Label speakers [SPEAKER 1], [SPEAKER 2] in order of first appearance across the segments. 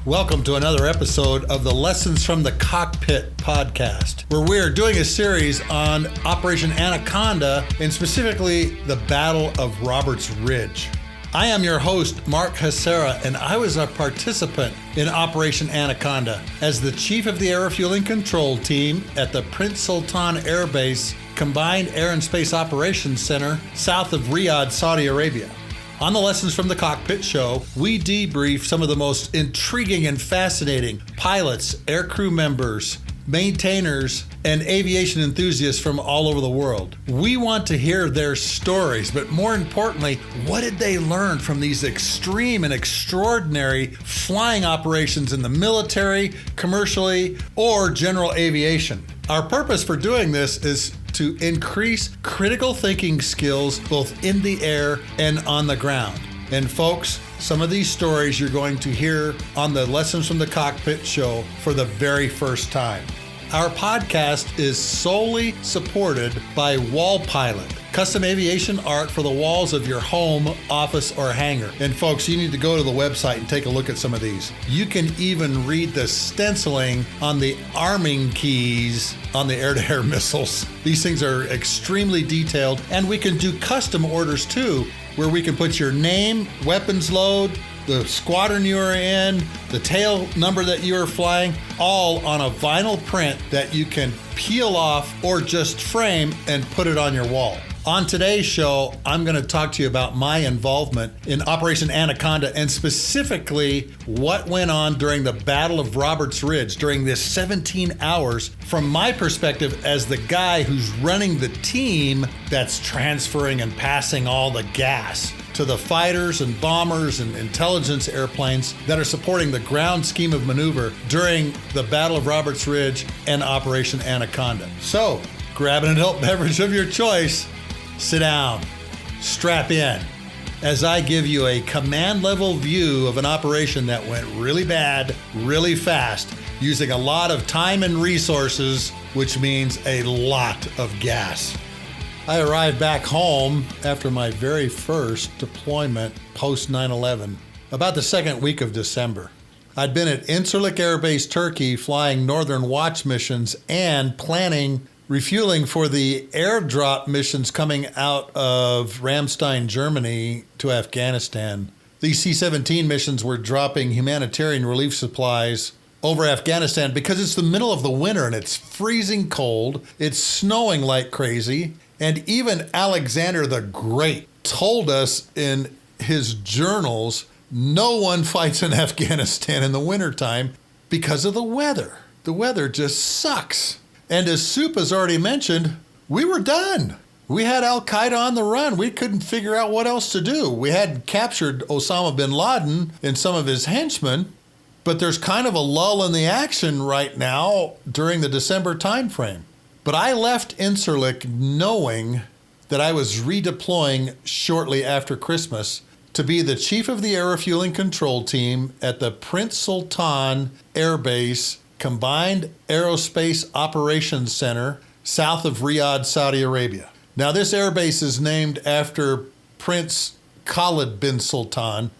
[SPEAKER 1] Welcome to another episode of the Lessons from the Cockpit podcast, where we are doing a series on Operation Anaconda and specifically the Battle of Roberts Ridge. I am your host, Mark Hasara, and I was a participant in Operation Anaconda as the chief of the Air Refueling Control Team at the Prince Sultan Air Base Combined Air and Space Operations Center south of Riyadh, Saudi Arabia. On the Lessons from the Cockpit show, we debrief some of the most intriguing and fascinating pilots, aircrew members, maintainers, and aviation enthusiasts from all over the world. We want to hear their stories, but more importantly, what did they learn from these extreme and extraordinary flying operations in the military, commercially, or general aviation? Our purpose for doing this is to increase critical thinking skills both in the air and on the ground. And folks, some of these stories you're going to hear on the Lessons from the Cockpit show for the very first time. Our podcast is solely supported by Wall Pilot, custom aviation art for the walls of your home, office, or hangar. And folks, you need to go to the website and take a look at some of these. You can even read the stenciling on the arming keys on the air-to-air missiles. These things are extremely detailed, and we can do custom orders too, where we can put your name, weapons load, the squadron you are in, the tail number that you are flying, all on a vinyl print that you can peel off or just frame and put it on your wall. On today's show, I'm going to talk to you about my involvement in Operation Anaconda and specifically what went on during the Battle of Roberts Ridge during this 17 hours from my perspective as the guy who's running the team that's transferring and passing all the gas to the fighters and bombers and intelligence airplanes that are supporting the ground scheme of maneuver during the Battle of Roberts Ridge and Operation Anaconda. So, grab an adult beverage of your choice, sit down, strap in, as I give you a command level view of an operation that went really bad, really fast, using a lot of time and resources, which means a lot of gas. I arrived back home after my very first deployment post 9/11, about the second week of December. I'd been at Incirlik Air Base, Turkey, flying Northern Watch missions and planning refueling for the airdrop missions coming out of Ramstein, Germany to Afghanistan. These C-17 missions were dropping humanitarian relief supplies over Afghanistan because it's the middle of the winter and it's freezing cold, it's snowing like crazy, and even Alexander the Great told us in his journals, no one fights in Afghanistan in the wintertime because of the weather. The weather just sucks. And as Soup has already mentioned, we were done. We had Al-Qaeda on the run. We couldn't figure out what else to do. We had captured Osama bin Laden and some of his henchmen, but there's kind of a lull in the action right now during the December timeframe. But I left Incirlik knowing that I was redeploying shortly after Christmas to be the chief of the Air Refueling Control Team at the Prince Sultan Air Base Combined Aerospace Operations Center south of Riyadh, Saudi Arabia. Now, this airbase is named after Prince Khalid bin Sultan,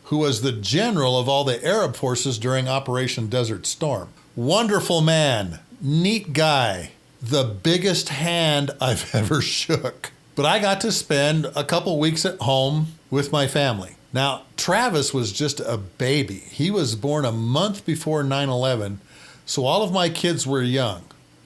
[SPEAKER 1] who was the general of all the Arab forces during Operation Desert Storm. Wonderful man, neat guy, the biggest hand I've ever shook. But I got to spend a couple weeks at home with my family. Now, Travis was just a baby. He was born a month before 9/11. So all of my kids were young.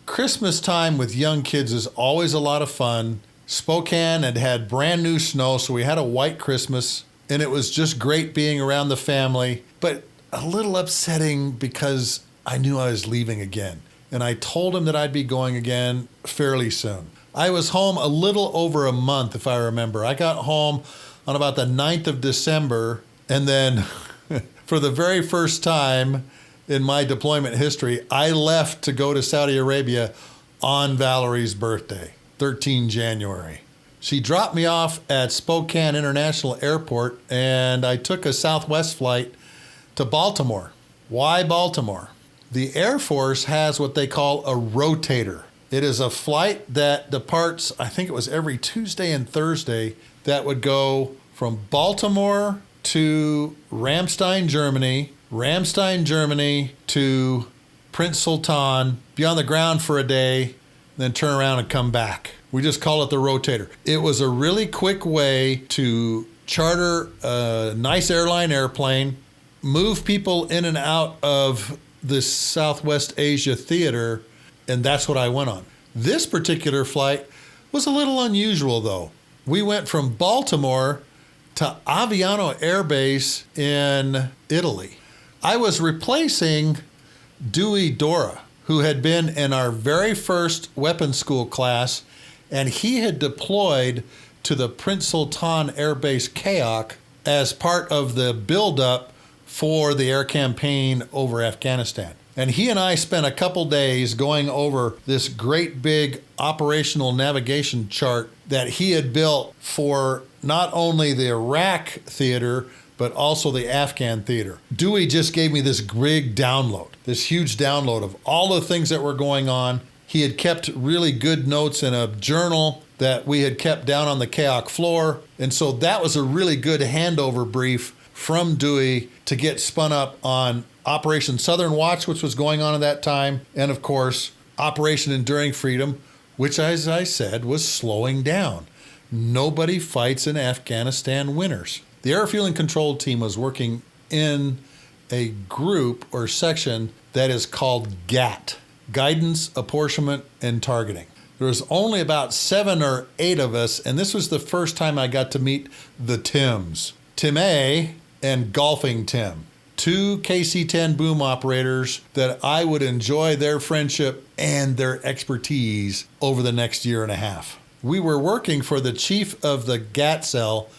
[SPEAKER 1] Christmas time with young kids is always a lot of fun. Spokane had brand new snow, so we had a white Christmas, and it was just great being around the family, but a little upsetting because I knew I was leaving again. And I told him that I'd be going again fairly soon. I was home a little over a month, if I remember. I got home on about the 9th of December, and then for the very first time in my deployment history, I left to go to Saudi Arabia on Valerie's birthday, 13 January. She dropped me off at Spokane International Airport, and I took a Southwest flight to Baltimore. Why Baltimore? The Air Force has what they call a rotator. It is a flight that departs, I think it was every Tuesday and Thursday, that would go from Baltimore to Ramstein, Germany, Ramstein, Germany to Prince Sultan, be on the ground for a day, then turn around and come back. We just call it the rotator. It was a really quick way to charter a nice airline airplane, move people in and out of the Southwest Asia theater, and that's what I went on. This particular flight was a little unusual, though. We went from Baltimore to Aviano Air Base in Italy. I was replacing Dewey Dora, who had been in our very first weapons school class, and he had deployed to the Prince Sultan Air Base KAOK as part of the buildup for the air campaign over Afghanistan. And he and I spent a couple days going over this great big operational navigation chart that he had built for not only the Iraq theater, but also the Afghan theater. Dewey just gave me this big download, this huge download of all the things that were going on. He had kept really good notes in a journal that we had kept down on the KAOK floor. And so that was a really good handover brief from Dewey to get spun up on Operation Southern Watch, which was going on at that time. And of course, Operation Enduring Freedom, which, as I said, was slowing down. Nobody fights in Afghanistan winters. The Air Refueling Control Team was working in a group or section that is called GAT, Guidance, Apportionment, and Targeting. There was only about 7 or 8 of us, and this was the first time I got to meet the Tims. Tim A and Golfing Tim, 2 KC-10 boom operators that I would enjoy their friendship and their expertise over the next year and a half. We were working for the chief of the GAT cell,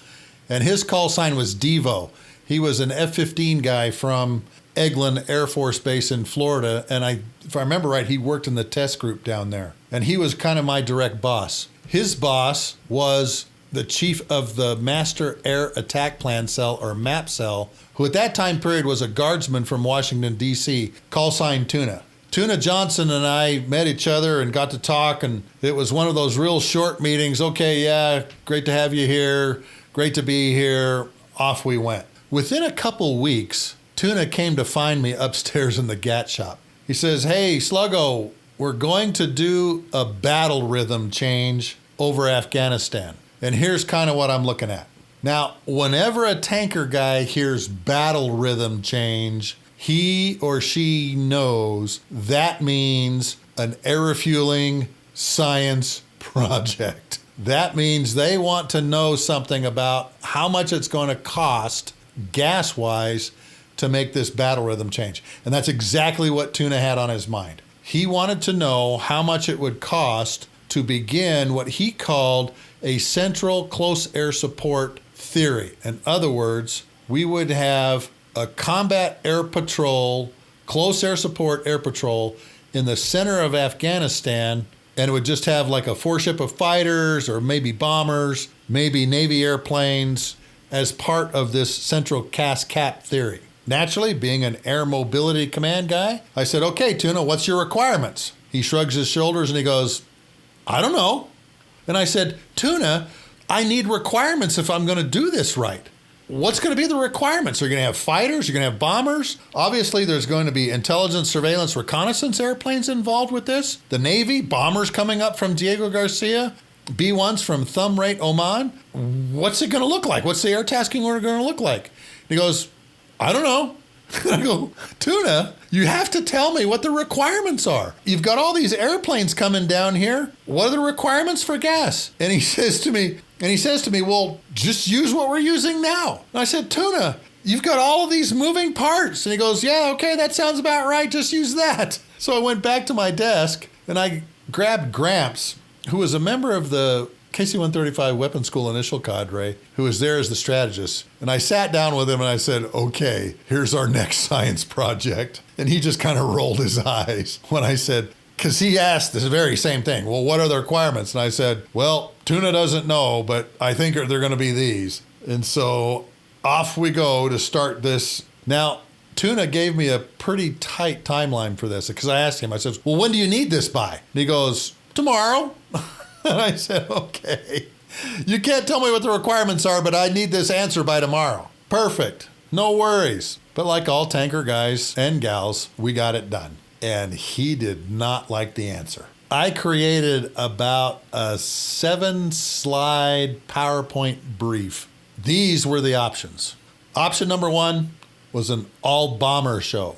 [SPEAKER 1] and his call sign was Devo. He was an F-15 guy from Eglin Air Force Base in Florida, and if I remember right, he worked in the test group down there. And he was kind of my direct boss. His boss was the chief of the Master Air Attack Plan Cell, or MAP cell, who at that time period was a guardsman from Washington, D.C., call sign Tuna. Tuna Johnson and I met each other and got to talk, and it was one of those real short meetings. Okay, yeah, great to have you here. Great to be here. Off we went. Within a couple weeks, Tuna came to find me upstairs in the GAT shop. He says, "Hey, Sluggo, we're going to do a battle rhythm change over Afghanistan. And here's kind of what I'm looking at." Now, whenever a tanker guy hears battle rhythm change, he or she knows that means an air refueling science project. That means they want to know something about how much it's going to cost gas-wise to make this battle rhythm change. And that's exactly what Tuna had on his mind. He wanted to know how much it would cost to begin what he called a central close air support theory. In other words, we would have a combat air patrol, close air support air patrol in the center of Afghanistan, and it would just have like a 4-ship of fighters or maybe bombers, maybe Navy airplanes as part of this central CAS-CAP theory. Naturally, being an air mobility command guy, I said, "Okay, Tuna, what's your requirements?" He shrugs his shoulders and he goes, "I don't know." And I said, "Tuna, I need requirements if I'm going to do this right. What's going to be the requirements? Are you going to have fighters? Are you going to have bombers? Obviously, there's going to be intelligence, surveillance, reconnaissance airplanes involved with this. The Navy, bombers coming up from Diego Garcia, B-1s from Thumb Rate Oman. What's it going to look like? What's the air tasking order going to look like?" He goes, "I don't know." I go, "Tuna, you have to tell me what the requirements are. You've got all these airplanes coming down here. What are the requirements for gas?" And he says to me, "Well, just use what we're using now." And I said, "Tuna, you've got all of these moving parts." And he goes, "Yeah, okay, that sounds about right. Just use that." So I went back to my desk and I grabbed Gramps, who was a member of the KC-135 Weapons School Initial Cadre, who was there as the strategist. And I sat down with him and I said, "Okay, here's our next science project." And he just kind of rolled his eyes when I said, because he asked this very same thing, "Well, what are the requirements?" And I said, "Well, Tuna doesn't know, but I think they're going to be these." And so off we go to start this. Now, Tuna gave me a pretty tight timeline for this because I asked him, I said, "Well, when do you need this by?" And he goes, "Tomorrow." And I said, "Okay, you can't tell me what the requirements are, but I need this answer by tomorrow." Perfect. No worries. But like all tanker guys and gals, we got it done. And he did not like the answer. I created about a 7-slide PowerPoint brief. These were the options. Option number 1 was an all-bomber show.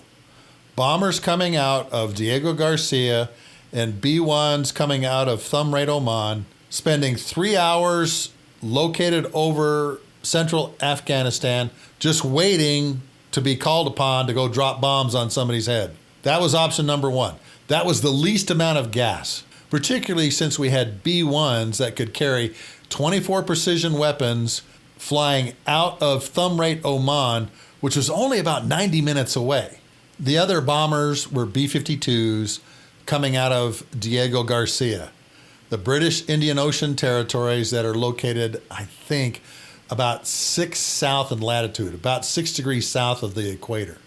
[SPEAKER 1] Bombers coming out of Diego Garcia and B-1s coming out of Thumb Raid, Oman, spending 3 hours located over central Afghanistan, just waiting to be called upon to go drop bombs on somebody's head. That was option number 1. That was the least amount of gas, particularly since we had B-1s that could carry 24 precision weapons flying out of Thumb Raid, Oman, which was only about 90 minutes away. The other bombers were B-52s coming out of Diego Garcia, the British Indian Ocean territories that are located, I think, about 6 south in latitude, about 6 degrees south of the equator.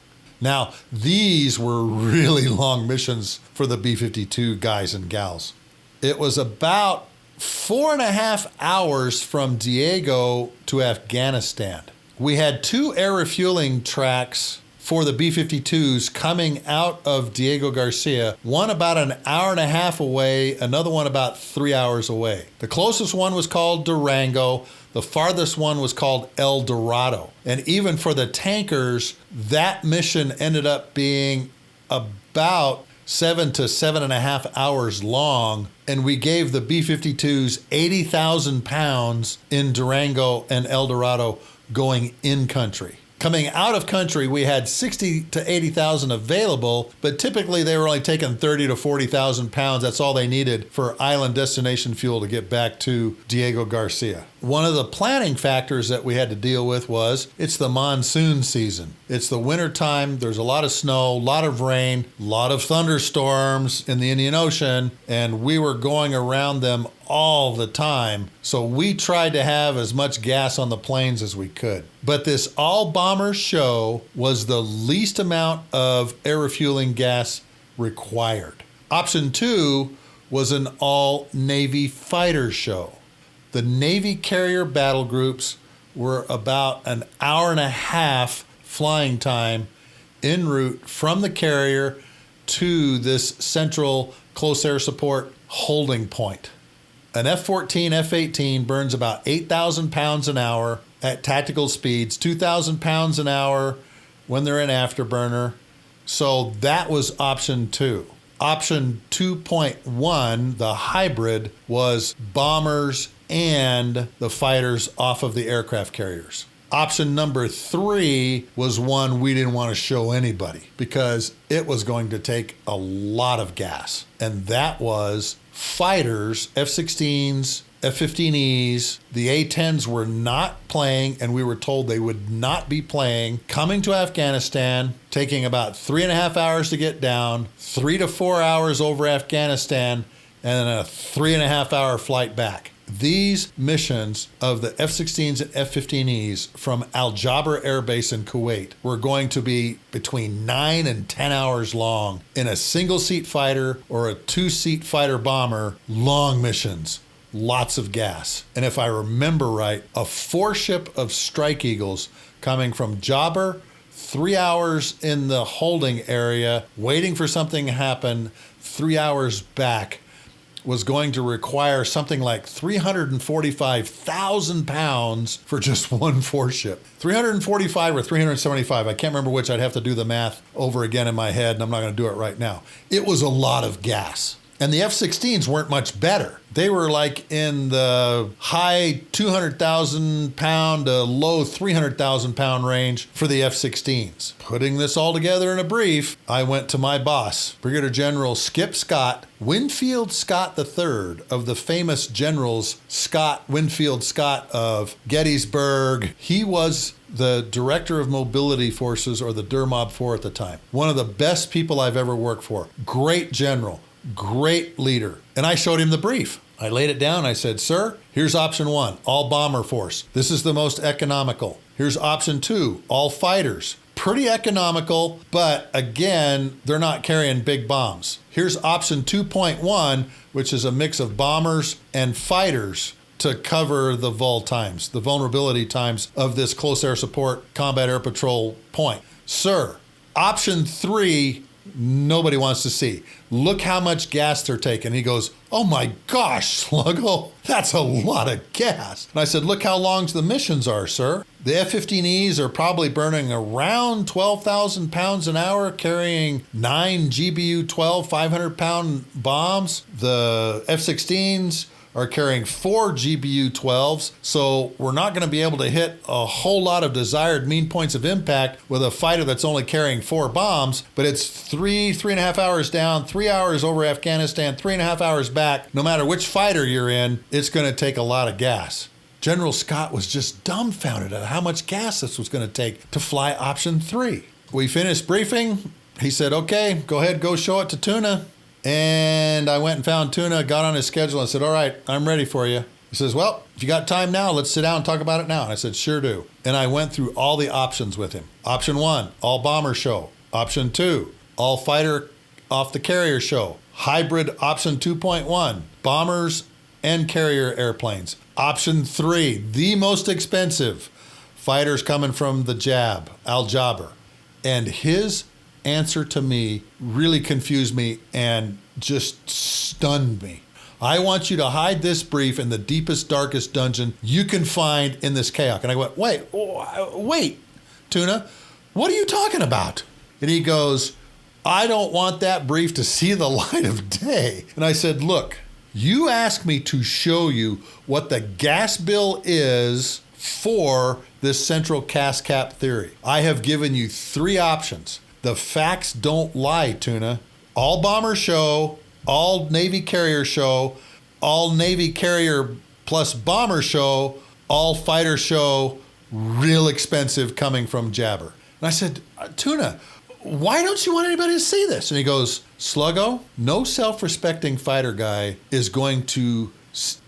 [SPEAKER 1] Now, these were really long missions for the B-52 guys and gals. It was about 4.5 hours from Diego to Afghanistan. We had 2 air refueling tracks for the B-52s coming out of Diego Garcia, one about an hour and a half away, another one about 3 hours away. The closest one was called Durango. The farthest one was called El Dorado. And even for the tankers, that mission ended up being about 7 to 7.5 hours long. And we gave the B-52s 80,000 pounds in Durango and El Dorado going in country. Coming out of country, we had 60 to 80,000 available, but typically they were only taking 30 to 40,000 pounds. That's all they needed for island destination fuel to get back to Diego Garcia. One of the planning factors that we had to deal with was it's the monsoon season. It's the winter time. There's a lot of snow, a lot of rain, a lot of thunderstorms in the Indian Ocean, and we were going around them all the time. So we tried to have as much gas on the planes as we could. But this all-bomber show was the least amount of air refueling gas required. Option 2 was an all-Navy fighter show. The Navy carrier battle groups were about an hour and a half flying time en route from the carrier to this central close air support holding point. An F-14, F-18 burns about 8,000 pounds an hour at tactical speeds, 2,000 pounds an hour when they're in afterburner. So that was option 2. Option 2.1, the hybrid, was bombers and the fighters off of the aircraft carriers. Option number 3 was one we didn't want to show anybody because it was going to take a lot of gas. And that was fighters, F-16s, F-15Es. The A-10s were not playing, and we were told they would not be playing, coming to Afghanistan, taking about 3.5 hours to get down, 3 to 4 hours over Afghanistan, and then a 3.5 hour flight back. These missions of the F-16s and F-15Es from Al Jaber Air Base in Kuwait were going to be between 9 and 10 hours long in a single-seat fighter or a 2-seat fighter bomber, long missions, lots of gas. And if I remember right, a 4-ship of Strike Eagles coming from Jaber, 3 hours in the holding area, waiting for something to happen, 3 hours back, was going to require something like 345,000 pounds for just one 4-ship. 345 or 375, I can't remember which. I'd have to do the math over again in my head, and I'm not going to do it right now. It was a lot of gas. And the F-16s weren't much better. They were like in the high 200,000 pound to low 300,000 pound range for the F-16s. Putting this all together in a brief, I went to my boss, Brigadier General Skip Scott, Winfield Scott III of the famous generals Winfield Scott of Gettysburg. He was the director of mobility forces, or the DERMOB 4 at the time. One of the best people I've ever worked for. Great general. Great leader. And I showed him the brief. I laid it down. I said, sir, here's option 1, all bomber force. This is the most economical. Here's option 2, all fighters. Pretty economical, but again, they're not carrying big bombs. Here's option 2.1, which is a mix of bombers and fighters. to cover the VUL times, the vulnerability times of this close air support combat air patrol point. Sir, option 3, nobody wants to see. Look how much gas they're taking. He goes, oh my gosh, Sluggo, that's a lot of gas. And I said, look how long the missions are, sir. The F-15Es are probably burning around 12,000 pounds an hour, carrying 9 GBU-12 500-pound bombs. The F-16s are carrying 4 GBU-12s, so we're not going to be able to hit a whole lot of desired mean points of impact with a fighter that's only carrying 4 bombs, but it's 3.5 hours down, 3 hours over Afghanistan, 3.5 hours back. No matter which fighter you're in, it's going to take a lot of gas. General Scott was just dumbfounded at how much gas this was going to take to fly option 3. We finished briefing. He said, okay, go ahead, go show it to Tuna. And I went and found Tuna, got on his schedule, and said, all right, I'm ready for you. He says, well, if you got time now, let's sit down and talk about it now. And I said, sure do. And I went through all the options with him. Option 1, all bomber show. Option 2, all fighter off the carrier show. Hybrid option 2.1, bombers and carrier airplanes. Option 3, the most expensive, fighters coming from the Jab, Al Jaber. And his answer to me really confused me and just stunned me. I want you to hide this brief in the deepest, darkest dungeon you can find in this chaos. And I went, wait, Tuna, what are you talking about? And he goes, I don't want that brief to see the light of day. And I said, look, you asked me to show you what the gas bill is for this central CAS cap theory. I have given you 3 options. The facts don't lie, Tuna. All bomber show, all Navy carrier show, all Navy carrier plus bomber show, all fighter show, real expensive coming from Jabber. And I said, Tuna, why don't you want anybody to see this? And he goes, Sluggo, no self-respecting fighter guy is going to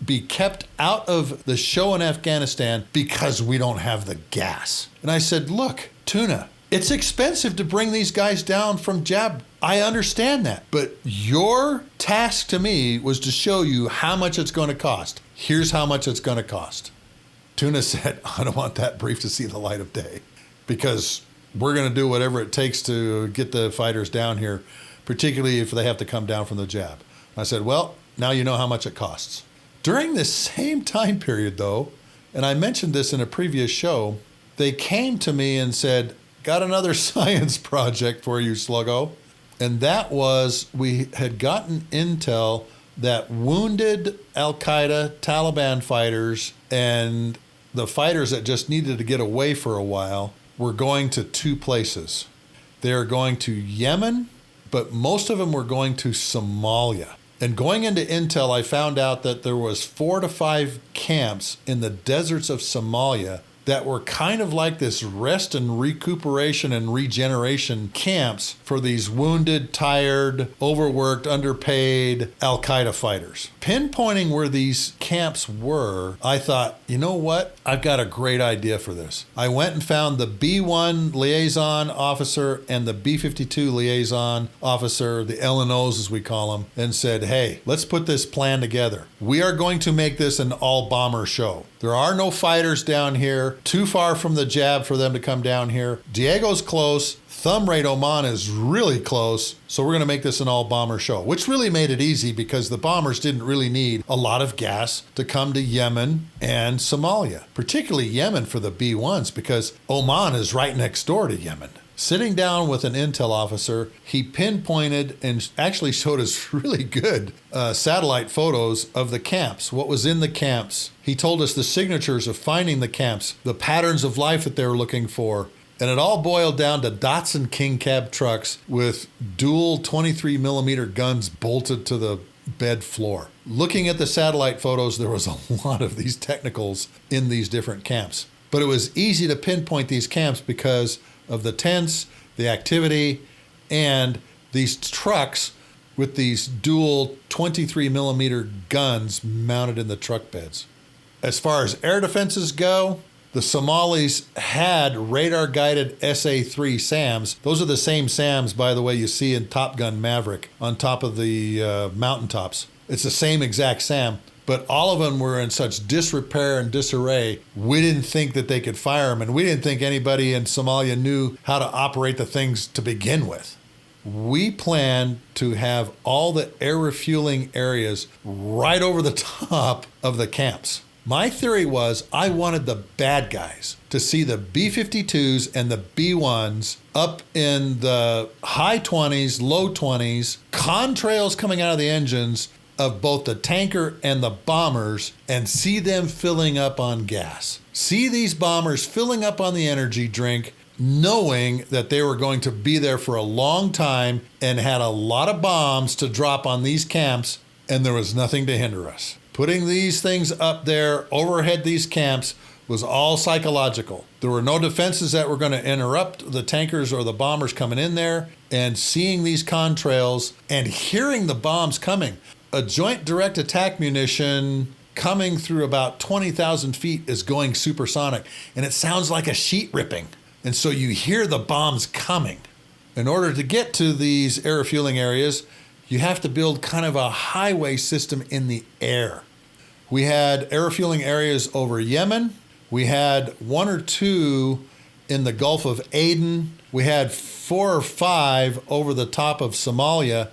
[SPEAKER 1] be kept out of the show in Afghanistan because we don't have the gas. And I said, look, Tuna, it's expensive to bring these guys down from Jab. I understand that. But your task to me was to show you how much it's going to cost. Here's how much it's going to cost. Tuna said, I don't want that brief to see the light of day because we're going to do whatever it takes to get the fighters down here, particularly if they have to come down from the Jab. I said, well, now you know how much it costs. During this same time period, though, and I mentioned this in a previous show, they came to me and said, got another science project for you, Sluggo. And that was, we had gotten intel that wounded Al-Qaeda, Taliban fighters, and the fighters that just needed to get away for a while were going to 2 places. They are going to Yemen, but most of them were going to Somalia. And going into intel, I found out that there was 4 to 5 camps in the deserts of Somalia that were kind of like this rest and recuperation and regeneration camps for these wounded, tired, overworked, underpaid Al-Qaeda fighters. Pinpointing where these camps were, I thought, you know what? I've got a great idea for this. I went and found the B-1 liaison officer and the B-52 liaison officer, the LNOs as we call them, and said, hey, let's put this plan together. We are going to make this an all-bomber show. There are no fighters down here, too far from the Jab for them to come down here. Diego's close. Thumb rate Oman is really close. So we're going to make this an all-bomber show, which really made it easy because the bombers didn't really need a lot of gas to come to Yemen and Somalia, particularly Yemen for the B-1s because Oman is right next door to Yemen. Sitting down with an intel officer, he pinpointed and actually showed us really good satellite photos of the camps, what was in the camps. He told us the signatures of finding the camps, the patterns of life that they were looking for. And it all boiled down to Datsun King Cab trucks with dual 23 millimeter guns bolted to the bed floor. Looking at the satellite photos, there was a lot of these technicals in these different camps. But it was easy to pinpoint these camps because of the tents, the activity, and these trucks with these dual 23 millimeter guns mounted in the truck beds. As far as air defenses go, the Somalis had radar-guided SA-3 SAMs. Those are the same SAMs, by the way, you see in Top Gun Maverick on top of the mountaintops. It's the same exact SAM, but all of them were in such disrepair and disarray, we didn't think that they could fire them, and we didn't think anybody in Somalia knew how to operate the things to begin with. We planned to have all the air refueling areas right over the top of the camps. My theory was I wanted the bad guys to see the B-52s and the B-1s up in the high 20s, low 20s, contrails coming out of the engines of both the tanker and the bombers, and see them filling up on gas. See these bombers filling up on the energy drink, knowing that they were going to be there for a long time and had a lot of bombs to drop on these camps, and there was nothing to hinder us. Putting these things up there overhead these camps was all psychological. There were no defenses that were going to interrupt the tankers or the bombers coming in there, and seeing these contrails and hearing the bombs coming. A joint direct attack munition coming through about 20,000 feet is going supersonic, and it sounds like a sheet ripping. And so you hear the bombs coming. In order to get to these air refueling areas, you have to build kind of a highway system in the air. We had air refueling areas over Yemen. We had 1 or 2 in the Gulf of Aden. We had 4 or 5 over the top of Somalia.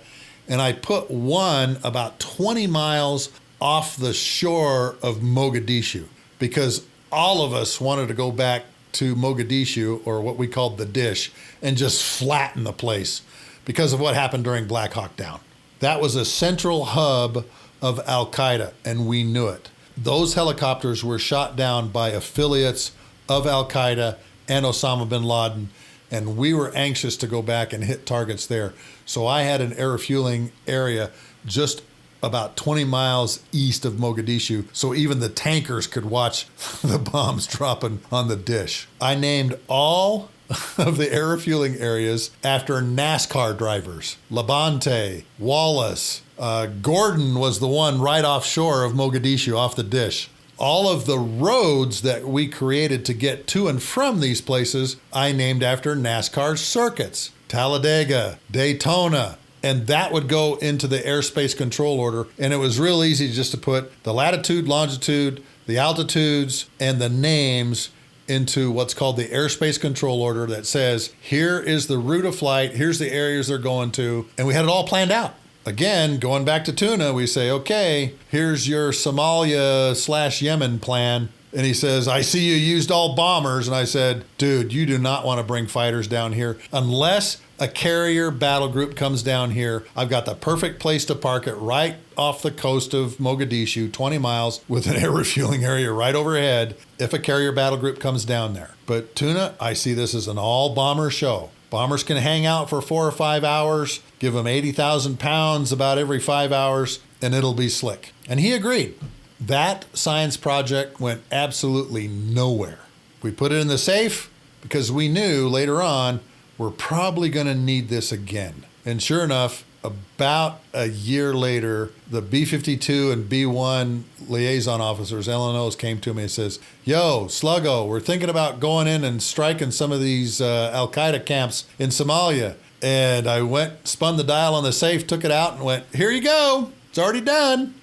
[SPEAKER 1] And I put one about 20 miles off the shore of Mogadishu, because all of us wanted to go back to Mogadishu, or what we called the dish, and just flatten the place because of what happened during Black Hawk Down. That was a central hub of Al-Qaeda, and we knew it. Those helicopters were shot down by affiliates of Al-Qaeda and Osama bin Laden, and we were anxious to go back and hit targets there. So I had an air refueling area just about 20 miles east of Mogadishu, so even the tankers could watch the bombs dropping on the dish. I named all of the air refueling areas after NASCAR drivers. Labonte, Wallace, Gordon was the one right offshore of Mogadishu, off the dish. All of the roads that we created to get to and from these places, I named after NASCAR circuits. Talladega, Daytona, and that would go into the airspace control order. And it was real easy just to put the latitude, longitude, the altitudes, and the names into what's called the airspace control order that says, here is the route of flight, here's the areas they're going to, and we had it all planned out. Again, going back to tuna, we say, okay, here's your Somalia/Yemen plan. And he says, I see you used all bombers. And I said, dude, you do not want to bring fighters down here unless a carrier battle group comes down here. I've got the perfect place to park it right off the coast of Mogadishu, 20 miles, with an air refueling area right overhead if a carrier battle group comes down there. But tuna, I see this as an all bomber show. Bombers can hang out for 4 or 5 hours, give them 80,000 pounds about every 5 hours, and it'll be slick. And he agreed. That science project went absolutely nowhere. We put it in the safe because we knew later on we're probably going to need this again. And sure enough, about a year later, the B-52 and B-1 liaison officers, LNOs, came to me and says, yo, Sluggo, we're thinking about going in and striking some of these Al-Qaeda camps in Somalia. And I went, spun the dial on the safe, took it out and went, here you go. It's already done.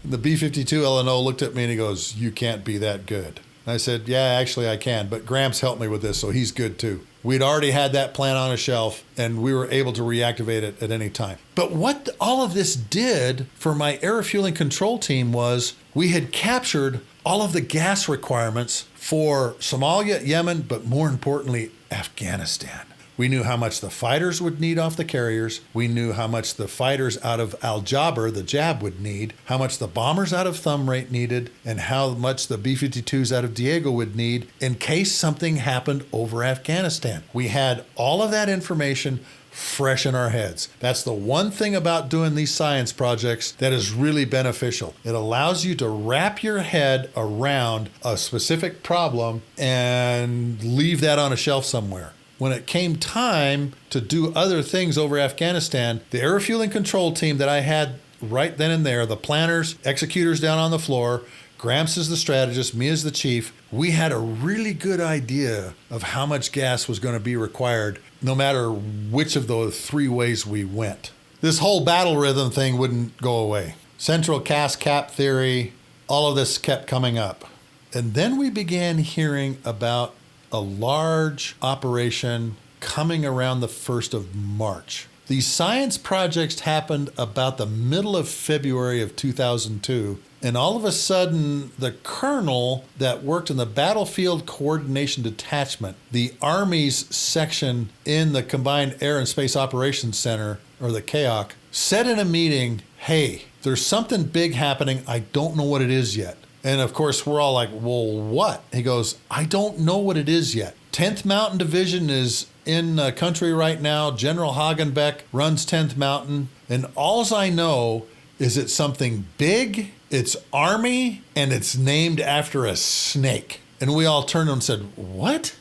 [SPEAKER 1] The B-52 LNO looked at me and he goes, you can't be that good. And I said, yeah, actually I can, but Gramps helped me with this, so he's good too. We'd already had that plan on a shelf and we were able to reactivate it at any time. But what all of this did for my air refueling control team was we had captured all of the gas requirements for Somalia, Yemen, but more importantly, Afghanistan. We knew how much the fighters would need off the carriers. We knew how much the fighters out of Al Jaber, the Jab, would need, how much the bombers out of Thumb Rate needed, and how much the B-52s out of Diego would need in case something happened over Afghanistan. We had all of that information fresh in our heads. That's the one thing about doing these science projects that is really beneficial. It allows you to wrap your head around a specific problem and leave that on a shelf somewhere. When it came time to do other things over Afghanistan, the Air Refueling Control Team that I had right then and there, the planners, executors down on the floor, Gramps is the strategist, me as the chief, we had a really good idea of how much gas was going to be required no matter which of the 3 ways we went. This whole battle rhythm thing wouldn't go away. central cast cap theory, all of this kept coming up. And then we began hearing about a large operation coming around the 1st of March. These science projects happened about the middle of February of 2002. And all of a sudden, the colonel that worked in the Battlefield Coordination Detachment, the Army's section in the Combined Air and Space Operations Center, or the CAOC, said in a meeting, hey, there's something big happening. I don't know what it is yet. And of course, we're all like, well, what? He goes, I don't know what it is yet. 10th Mountain Division is in the country right now. General Hagenbeck runs 10th Mountain. And alls I know is it's something big, it's Army, and it's named after a snake. And we all turned to him and said, what?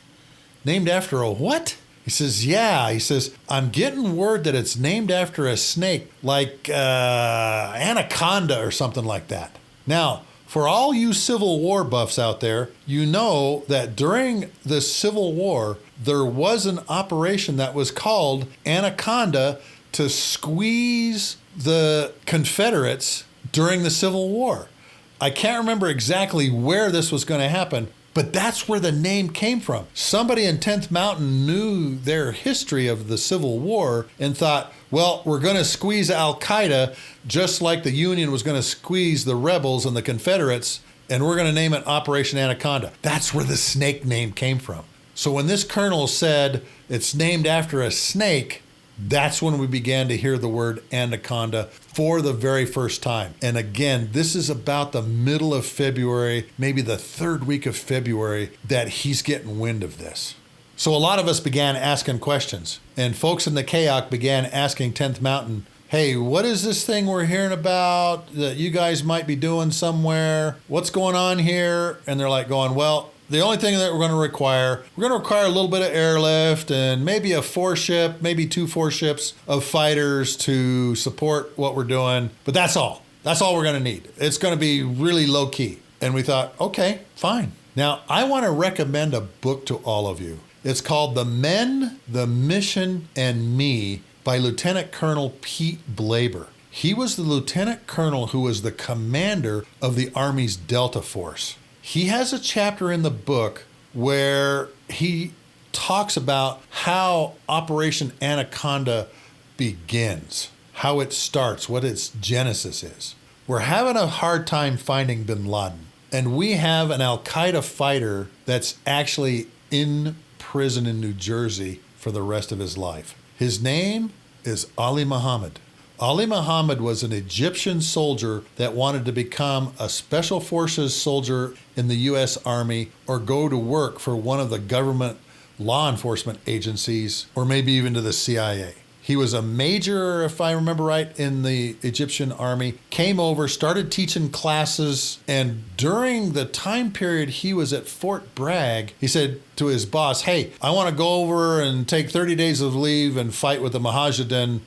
[SPEAKER 1] Named after a what? He says, yeah. He says, I'm getting word that it's named after a snake, like Anaconda or something like that. Now, for all you Civil War buffs out there, you know that during the Civil War, there was an operation that was called Anaconda to squeeze the Confederates during the Civil War. I can't remember exactly where this was going to happen, but that's where the name came from. Somebody in 10th Mountain knew their history of the Civil War and thought, well, we're going to squeeze Al-Qaeda just like the Union was going to squeeze the rebels and the Confederates, and we're going to name it Operation Anaconda. That's where the snake name came from. So when this colonel said it's named after a snake, that's when we began to hear the word Anaconda for the very first time. And again, this is about the middle of February, maybe the 3rd week of February, that he's getting wind of this. So a lot of us began asking questions, and folks in the CAOC began asking 10th Mountain, hey, what is this thing we're hearing about that you guys might be doing somewhere? What's going on here? And they're like going, well, the only thing that we're going to require a little bit of airlift and maybe a 4-ship, maybe 2 4-ships of fighters to support what we're doing. But that's all. That's all we're going to need. It's going to be really low key. And we thought, okay, fine. Now, I want to recommend a book to all of you. It's called The Men, the Mission, and Me by Lieutenant Colonel Pete Blaber. He was the lieutenant colonel who was the commander of the Army's Delta Force. He has a chapter in the book where he talks about how Operation Anaconda begins, how it starts, what its genesis is. We're having a hard time finding bin Laden, and we have an Al-Qaeda fighter that's actually in prison in New Jersey for the rest of his life. His name is Ali Muhammad. Ali Muhammad was an Egyptian soldier that wanted to become a special forces soldier in the U.S. Army or go to work for one of the government law enforcement agencies or maybe even to the CIA. He was a major, if I remember right, in the Egyptian army, came over, started teaching classes, and during the time period he was at Fort Bragg, he said to his boss, hey, I want to go over and take 30 days of leave and fight with the Mujahideen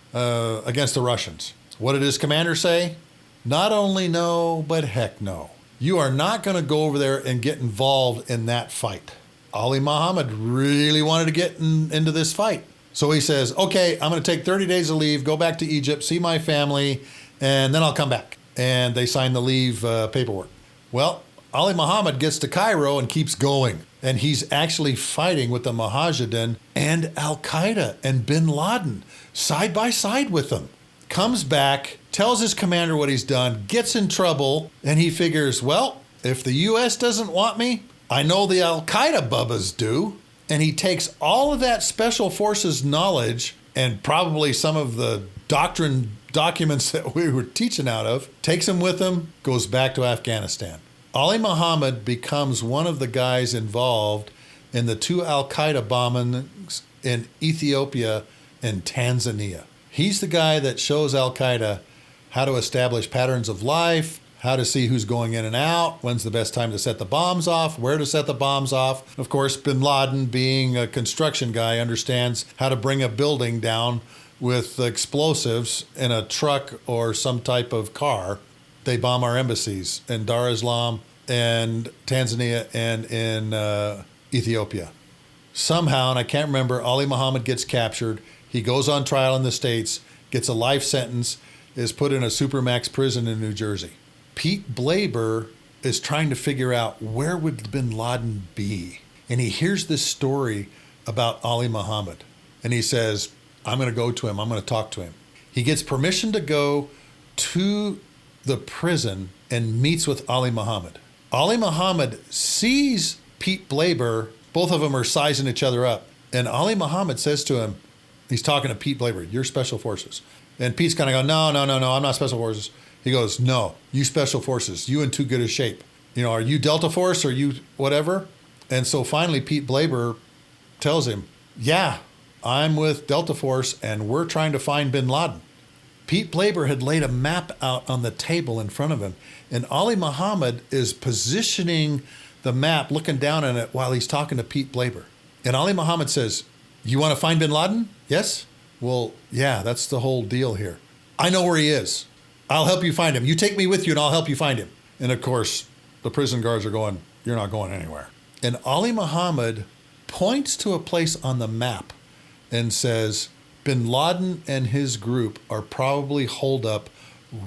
[SPEAKER 1] against the Russians. What did his commander say? Not only no, but heck no. You are not going to go over there and get involved in that fight. Ali Muhammad really wanted to get into this fight. So he says, okay, I'm going to take 30 days of leave, go back to Egypt, see my family, and then I'll come back. And they sign the leave paperwork. Well, Ali Muhammad gets to Cairo and keeps going. And he's actually fighting with the Mujahideen and Al-Qaeda and bin Laden side by side with them. Comes back, tells his commander what he's done, gets in trouble, and he figures, well, if the U.S. doesn't want me, I know the Al-Qaeda bubbas do. And he takes all of that special forces knowledge and probably some of the doctrine documents that we were teaching out of, takes them with him, goes back to Afghanistan. Ali Muhammad becomes one of the guys involved in the 2 Al-Qaeda bombings in Ethiopia and Tanzania. He's the guy that shows Al-Qaeda how to establish patterns of life, how to see who's going in and out, when's the best time to set the bombs off, where to set the bombs off. Of course, bin Laden, being a construction guy, understands how to bring a building down with explosives in a truck or some type of car. They bomb our embassies in Dar es Salaam and Tanzania and in Ethiopia. Somehow, and I can't remember, Ali Muhammad gets captured. He goes on trial in the States, gets a life sentence. is put in a supermax prison in New Jersey. Pete Blaber is trying to figure out where would bin Laden be. And he hears this story about Ali Muhammad. And he says, I'm going to go to him. I'm going to talk to him. He gets permission to go to the prison and meets with Ali Muhammad. Ali Muhammad sees Pete Blaber. Both of them are sizing each other up. And Ali Muhammad says to him, he's talking to Pete Blaber, you're Special Forces. And Pete's kind of going, no, I'm not Special Forces. He goes, no, you Special Forces, you in too good a shape. You know, are you Delta Force? Are you whatever? And so finally Pete Blaber tells him, yeah, I'm with Delta Force and we're trying to find bin Laden. Pete Blaber had laid a map out on the table in front of him, and Ali Muhammad is positioning the map, looking down at it while he's talking to Pete Blaber. And Ali Muhammad says, you want to find bin Laden? Yes? Well, yeah, that's the whole deal here. I know where he is. I'll help you find him. You take me with you and I'll help you find him. And of course, the prison guards are going, you're not going anywhere. And Ali Muhammad points to a place on the map and says, bin Laden and his group are probably holed up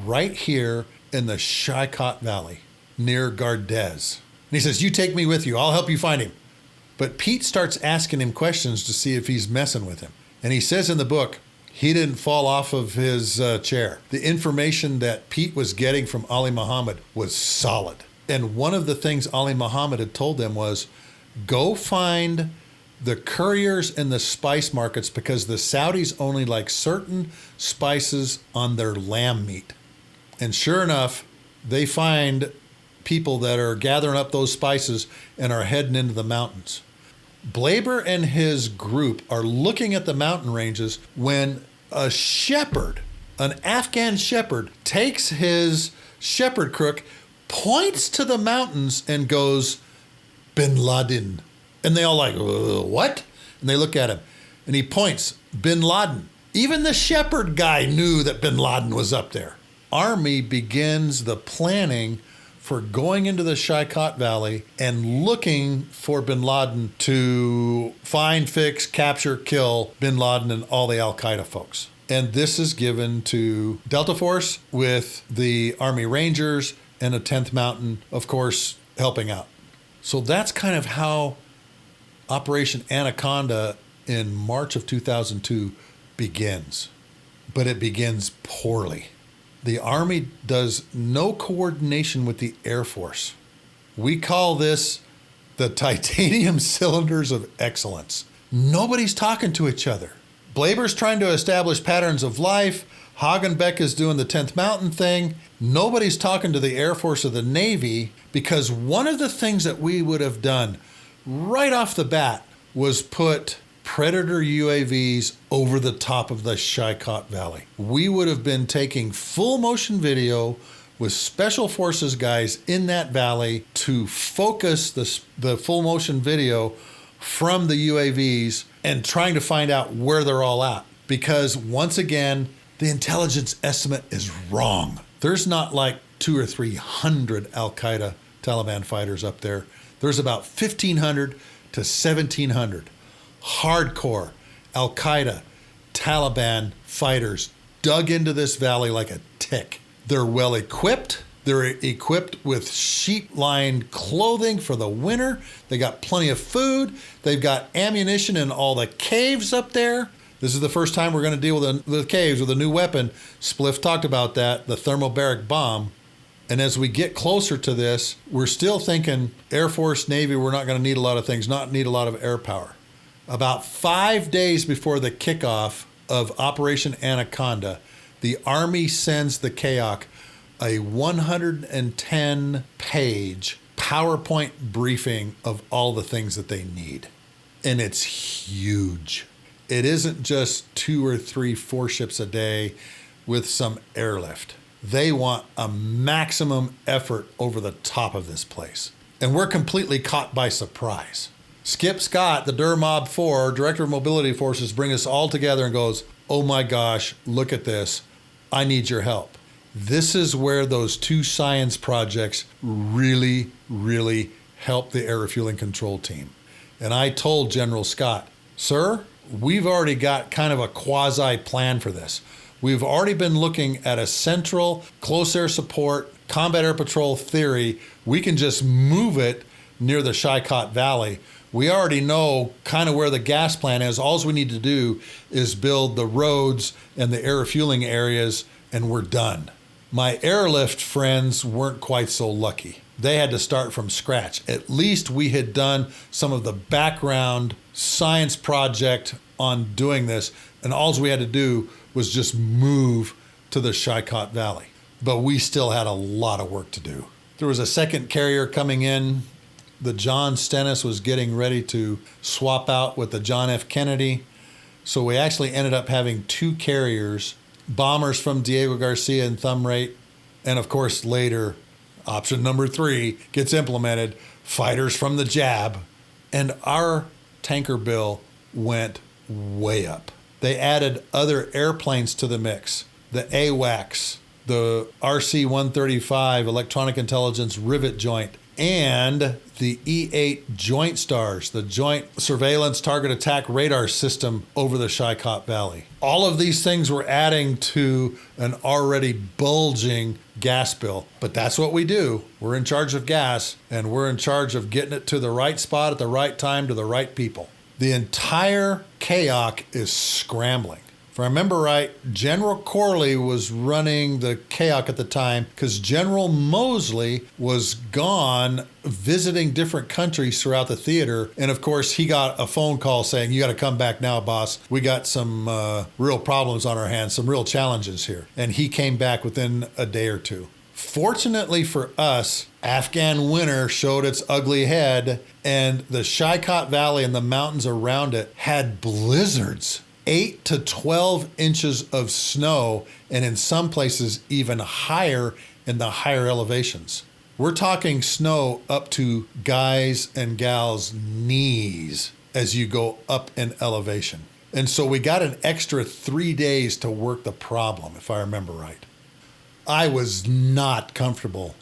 [SPEAKER 1] right here in the Shaia Valley near Gardez. And he says, you take me with you. I'll help you find him. But Pete starts asking him questions to see if he's messing with him. And he says in the book, he didn't fall off of his chair. The information that Pete was getting from Ali Muhammad was solid. And one of the things Ali Muhammad had told them was, go find the couriers in the spice markets because the Saudis only like certain spices on their lamb meat. And sure enough, they find people that are gathering up those spices and are heading into the mountains. Blaber and his group are looking at the mountain ranges when a shepherd, an Afghan shepherd, takes his shepherd crook, points to the mountains and goes, bin Laden. And they all like, what? And they look at him and he points, bin Laden. Even the shepherd guy knew that bin Laden was up there. Army begins the planning for going into the Shaia Valley and looking for bin Laden to find, fix, capture, kill bin Laden and all the Al-Qaeda folks. And this is given to Delta Force with the Army Rangers and the 10th Mountain, of course, helping out. So that's kind of how Operation Anaconda in March of 2002 begins. But it begins poorly. The Army does no coordination with the Air Force. We call this the titanium cylinders of excellence. Nobody's talking to each other. Blaber's trying to establish patterns of life. Hagenbeck is doing the 10th Mountain thing. Nobody's talking to the Air Force or the Navy, because one of the things that we would have done right off the bat was put Predator UAVs over the top of the Shaia Valley. We would have been taking full motion video with Special Forces guys in that valley to focus the full motion video from the UAVs and trying to find out where they're all at. Because once again, the intelligence estimate is wrong. There's not like 200 or 300 Al-Qaeda Taliban fighters up there. There's about 1,500 to 1,700 hardcore Al-Qaeda Taliban fighters dug into this valley like a tick. They're well equipped. They're equipped with sheet-lined clothing for the winter. They got plenty of food. They've got ammunition in all the caves up there. This is the first time we're going to deal with the caves with a new weapon. Spliff talked about that, the thermobaric bomb. And as we get closer to this, we're still thinking Air Force, Navy, we're not going to need a lot of things, not need a lot of air power. About 5 days before the kickoff of Operation Anaconda, the Army sends the KAOC a 110-page PowerPoint briefing of all the things that they need. And it's huge. It isn't just 2 or 3, 4 ships a day with some airlift. They want a maximum effort over the top of this place. And we're completely caught by surprise. Skip Scott, the Mob 4, Director of Mobility Forces, brings us all together and goes, oh my gosh, look at this. I need your help. This is where those 2 science projects really, really help the Air Refueling Control Team. And I told General Scott, sir, we've already got kind of a quasi plan for this. We've already been looking at a central close air support combat air patrol theory. We can just move it near the Shaia Valley. We already know kind of where the gas plant is. All we need to do is build the roads and the air refueling areas, and we're done. My airlift friends weren't quite so lucky. They had to start from scratch. At least we had done some of the background science project on doing this, and all we had to do was just move to the Shaia Valley. But we still had a lot of work to do. There was a second carrier coming in. The John Stennis was getting ready to swap out with the John F. Kennedy. So we actually ended up having two carriers, bombers from Diego Garcia and Thumb Rate, and of course later, option number 3 gets implemented, fighters from the JAB, and our tanker bill went way up. They added other airplanes to the mix, the AWACS, the RC-135 Electronic Intelligence Rivet Joint, and the E-8 Joint Stars, the Joint Surveillance Target Attack Radar System over the Shaia Valley. All of these things were adding to an already bulging gas bill, but that's what we do. We're in charge of gas, and we're in charge of getting it to the right spot at the right time to the right people. The entire CAOC is scrambling. If I remember right, General Corley was running the CAOC at the time because General Mosley was gone visiting different countries throughout the theater. And of course, he got a phone call saying, "You got to come back now, boss. We got some real problems on our hands, some real challenges here." And he came back within a day or two. Fortunately for us, Afghan winter showed its ugly head, and the Shaia Valley and the mountains around it had blizzards. 8 to 12 inches of snow, and in some places even higher in the higher elevations. We're talking snow up to guys and gals' knees as you go up in elevation. And so we got an extra 3 days to work the problem, if I remember right. I was not comfortable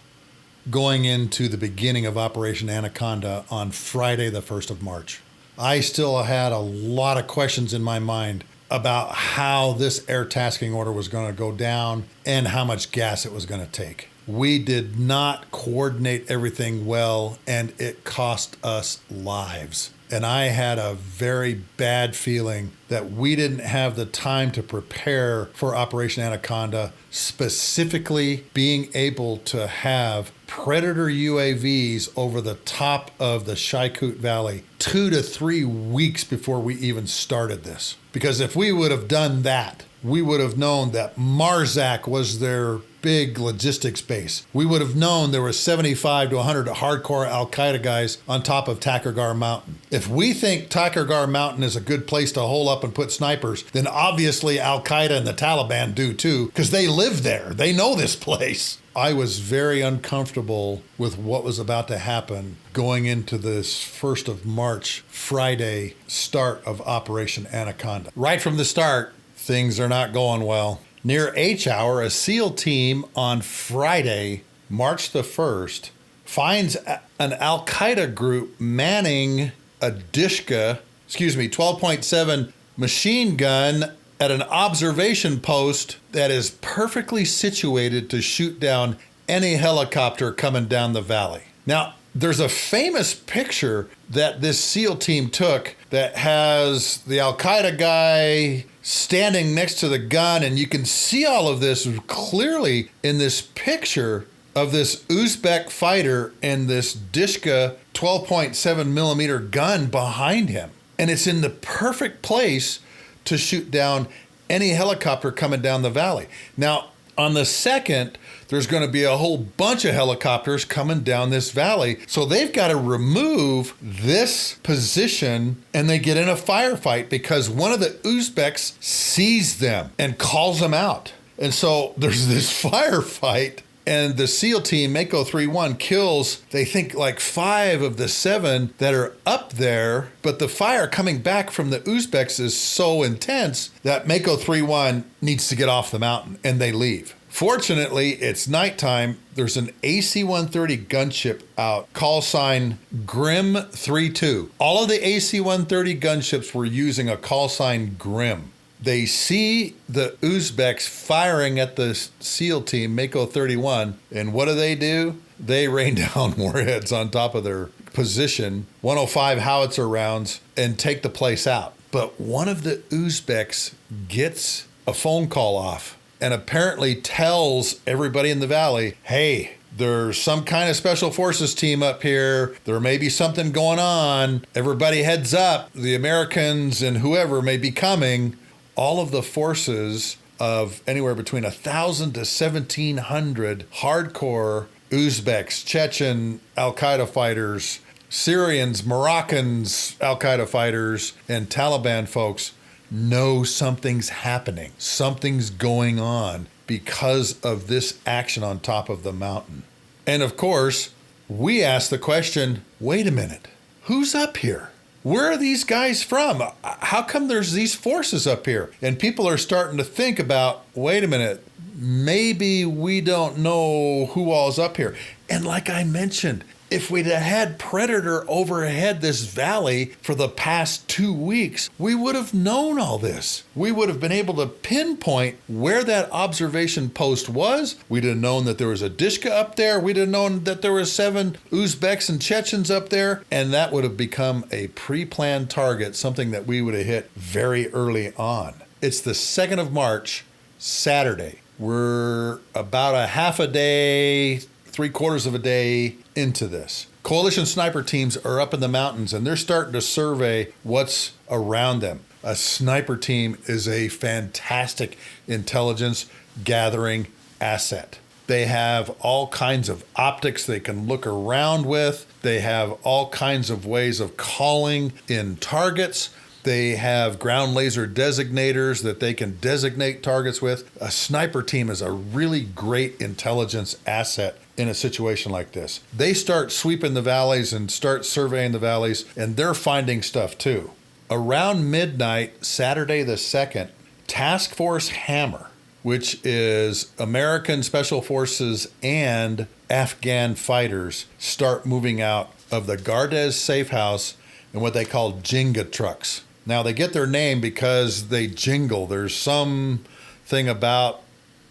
[SPEAKER 1] going into the beginning of Operation Anaconda on Friday, the 1st of March. I still had a lot of questions in my mind about how this air tasking order was going to go down and how much gas it was going to take. We did not coordinate everything well, and it cost us lives. And I had a very bad feeling that we didn't have the time to prepare for Operation Anaconda, specifically being able to have Predator UAVs over the top of the Shaia Valley 2 to 3 weeks before we even started this. Because if we would have done that, we would have known that Marzak was their big logistics base. We would have known there were 75 to 100 hardcore Al-Qaeda guys on top of Takurgar Mountain. If we think Takurgar Mountain is a good place to hole up and put snipers, then obviously Al-Qaeda and the Taliban do too, because they live there. They know this place. I was very uncomfortable with what was about to happen going into this 1st of March, Friday start of Operation Anaconda. Right from the start, things are not going well. Near H hour, a SEAL team on Friday, March the 1st, finds an Al-Qaeda group manning a Dishka, 12.7 machine gun at an observation post that is perfectly situated to shoot down any helicopter coming down the valley. Now, there's a famous picture that this SEAL team took that has the Al-Qaeda guy standing next to the gun, and you can see all of this clearly in this picture of this Uzbek fighter and this Dishka 12.7 millimeter gun behind him. And it's in the perfect place to shoot down any helicopter coming down the valley. Now, on the 2nd, there's going to be a whole bunch of helicopters coming down this valley. So they've got to remove this position, and they get in a firefight because one of the Uzbeks sees them and calls them out. And so there's this firefight, and the SEAL team, Mako 3-1, kills, they think, like 5 of the 7 that are up there. But the fire coming back from the Uzbeks is so intense that Mako 3-1 needs to get off the mountain, and they leave. Fortunately, it's nighttime. There's an AC-130 gunship out, call sign Grim 32. All of the AC-130 gunships were using a call sign Grim. They see the Uzbeks firing at the SEAL team, Mako 31, and what do? They rain down warheads on top of their position, 105 howitzer rounds, and take the place out. But one of the Uzbeks gets a phone call off and apparently tells everybody in the valley, hey, there's some kind of special forces team up here. There may be something going on. Everybody heads up. The Americans and whoever may be coming. All of the forces of anywhere between 1,000 to 1,700 hardcore Uzbeks, Chechen Al-Qaeda fighters, Syrians, Moroccans, Al-Qaeda fighters, and Taliban folks know something's happening. Something's going on because of this action on top of the mountain. And of course, we ask the question, wait a minute, who's up here? Where are these guys from? How come there's these forces up here? And people are starting to think about, wait a minute, maybe we don't know who all's up here. And like I mentioned, if we'd have had Predator overhead this valley for the past 2 weeks, we would have known all this. We would have been able to pinpoint where that observation post was. We'd have known that there was a Dishka up there. We'd have known that there were 7 Uzbeks and Chechens up there. And that would have become a pre-planned target, something that we would have hit very early on. It's the 2nd of March, Saturday. We're about a half a day, 3/4 of a day into this. Coalition sniper teams are up in the mountains and they're starting to survey what's around them. A sniper team is a fantastic intelligence gathering asset. They have all kinds of optics they can look around with. They have all kinds of ways of calling in targets. They have ground laser designators that they can designate targets with. A sniper team is a really great intelligence asset in a situation like this. They start sweeping the valleys and start surveying the valleys, and they're finding stuff too. Around midnight, Saturday the 2nd, Task Force Hammer, which is American Special Forces and Afghan fighters, start moving out of the Gardez safe house in what they call Jenga trucks. Now, they get their name because they jingle. There's some thing about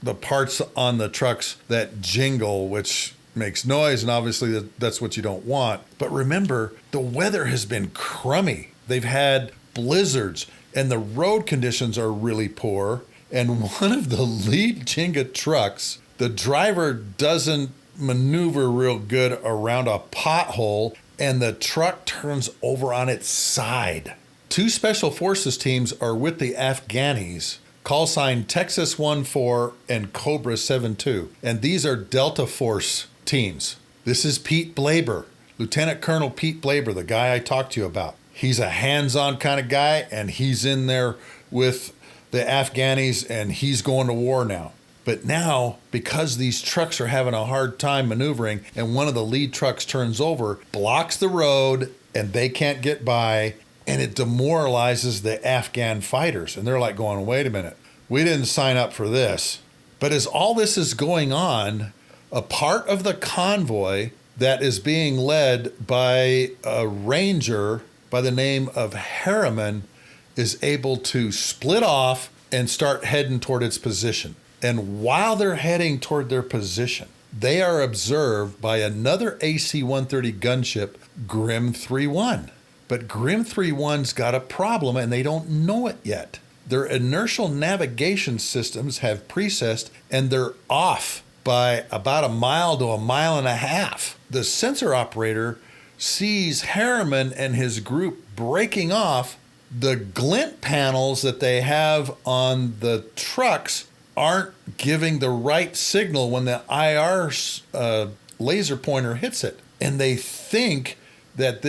[SPEAKER 1] the parts on the trucks that jingle, which makes noise, and obviously that's what you don't want. But remember, the weather has been crummy. They've had blizzards, and the road conditions are really poor. And one of the lead Jenga trucks, the driver doesn't maneuver real good around a pothole, and the truck turns over on its side. 2 special forces teams are with the Afghanis, call sign Texas 1-4 and Cobra 7-2. And these are Delta Force teams. This is Pete Blaber, Lieutenant Colonel Pete Blaber, the guy I talked to you about. He's a hands-on kind of guy, and he's in there with the Afghanis, and he's going to war now. But now, because these trucks are having a hard time maneuvering, and one of the lead trucks turns over, blocks the road, and they can't get by, and it demoralizes the Afghan fighters. And they're like going, wait a minute, we didn't sign up for this. But as all this is going on, a part of the convoy that is being led by a ranger by the name of Harriman is able to split off and start heading toward its position. And while they're heading toward their position, they are observed by another AC-130 gunship, Grim 3-1. But Grim 3-1's got a problem, and they don't know it yet. Their inertial navigation systems have precessed, and they're off by about a mile to a mile and a half. The sensor operator sees Harriman and his group breaking off. The glint panels that they have on the trucks aren't giving the right signal when the IR laser pointer hits it. And they think that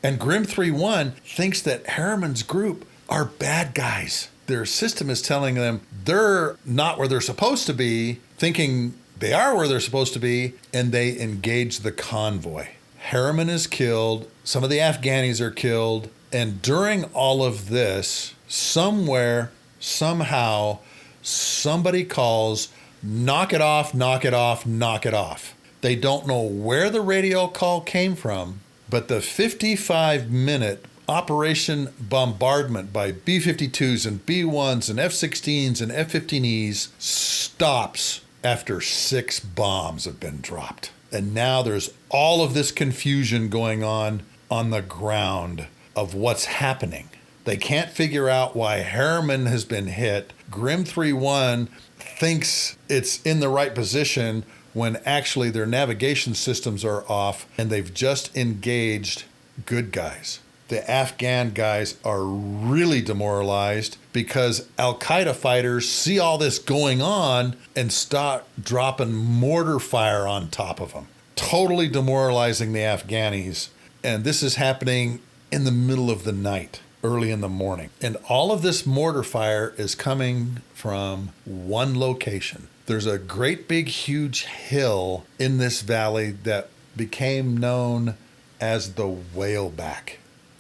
[SPEAKER 1] and Grim 3-1 thinks that Harriman's group are bad guys. Their system is telling them they're not where they're supposed to be, thinking they are where they're supposed to be, and they engage the convoy. Harriman is killed, some of the Afghanis are killed, and during all of this, somewhere, somehow, somebody calls, knock it off, knock it off, knock it off. They don't know where the radio call came from, but the 55-minute Operation bombardment by B-52s and B-1s and F-16s and F-15Es stops after 6 bombs have been dropped. And now there's all of this confusion going on the ground of what's happening. They can't figure out why Harriman has been hit. Grim 3-1 thinks it's in the right position when actually their navigation systems are off and they've just engaged good guys. The Afghan guys are really demoralized because Al-Qaeda fighters see all this going on and start dropping mortar fire on top of them, totally demoralizing the Afghanis. And this is happening in the middle of the night, early in the morning. And all of this mortar fire is coming from one location. There's a great big huge hill in this valley that became known as the Whaleback.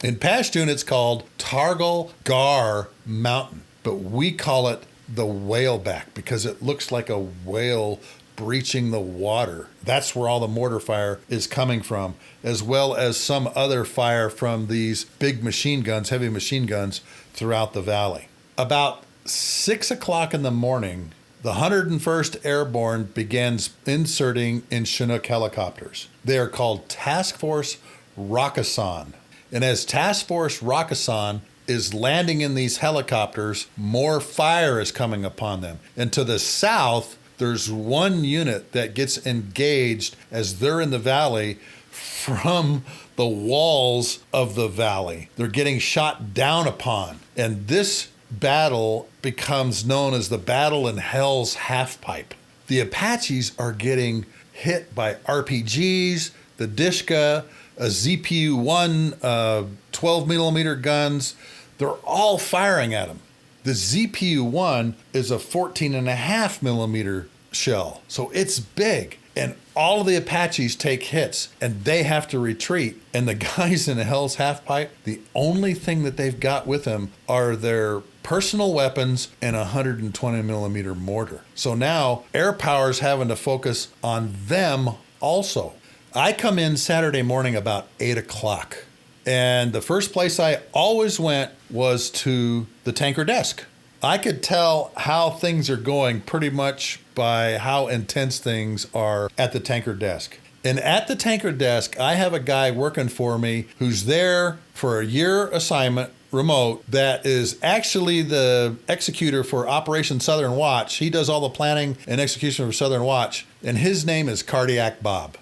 [SPEAKER 1] In Pashtun, it's called Targal Gar Mountain, but we call it the Whaleback because it looks like a whale breaching the water. That's where all the mortar fire is coming from, as well as some other fire from these big machine guns, heavy machine guns throughout the valley. About 6 o'clock in the morning, the 101st Airborne begins inserting in Chinook helicopters. They are called Task Force Rakkasan. And as Task Force Rakkasan is landing in these helicopters, more fire is coming upon them. And to the south, there's one unit that gets engaged as they're in the valley from the walls of the valley. They're getting shot down upon. And this battle becomes known as the Battle in Hell's Halfpipe. The Apaches are getting hit by RPGs, the Dishka, a ZPU-1, 12 millimeter guns. They're all firing at them. The ZPU-1 is a 14.5 millimeter shell, so it's big. And all of the Apaches take hits, and they have to retreat. And the guys in the Hell's Halfpipe, the only thing that they've got with them are their personal weapons and a 120 millimeter mortar. So now air power's having to focus on them also. I come in Saturday morning about 8 o'clock, and the first place I always went was to the tanker desk. I could tell how things are going pretty much by how intense things are at the tanker desk. And at the tanker desk, I have a guy working for me who's there for a year assignment, remote, that is actually the executor for Operation Southern Watch. He does all the planning and execution for Southern Watch, and his name is Cardiac Bob.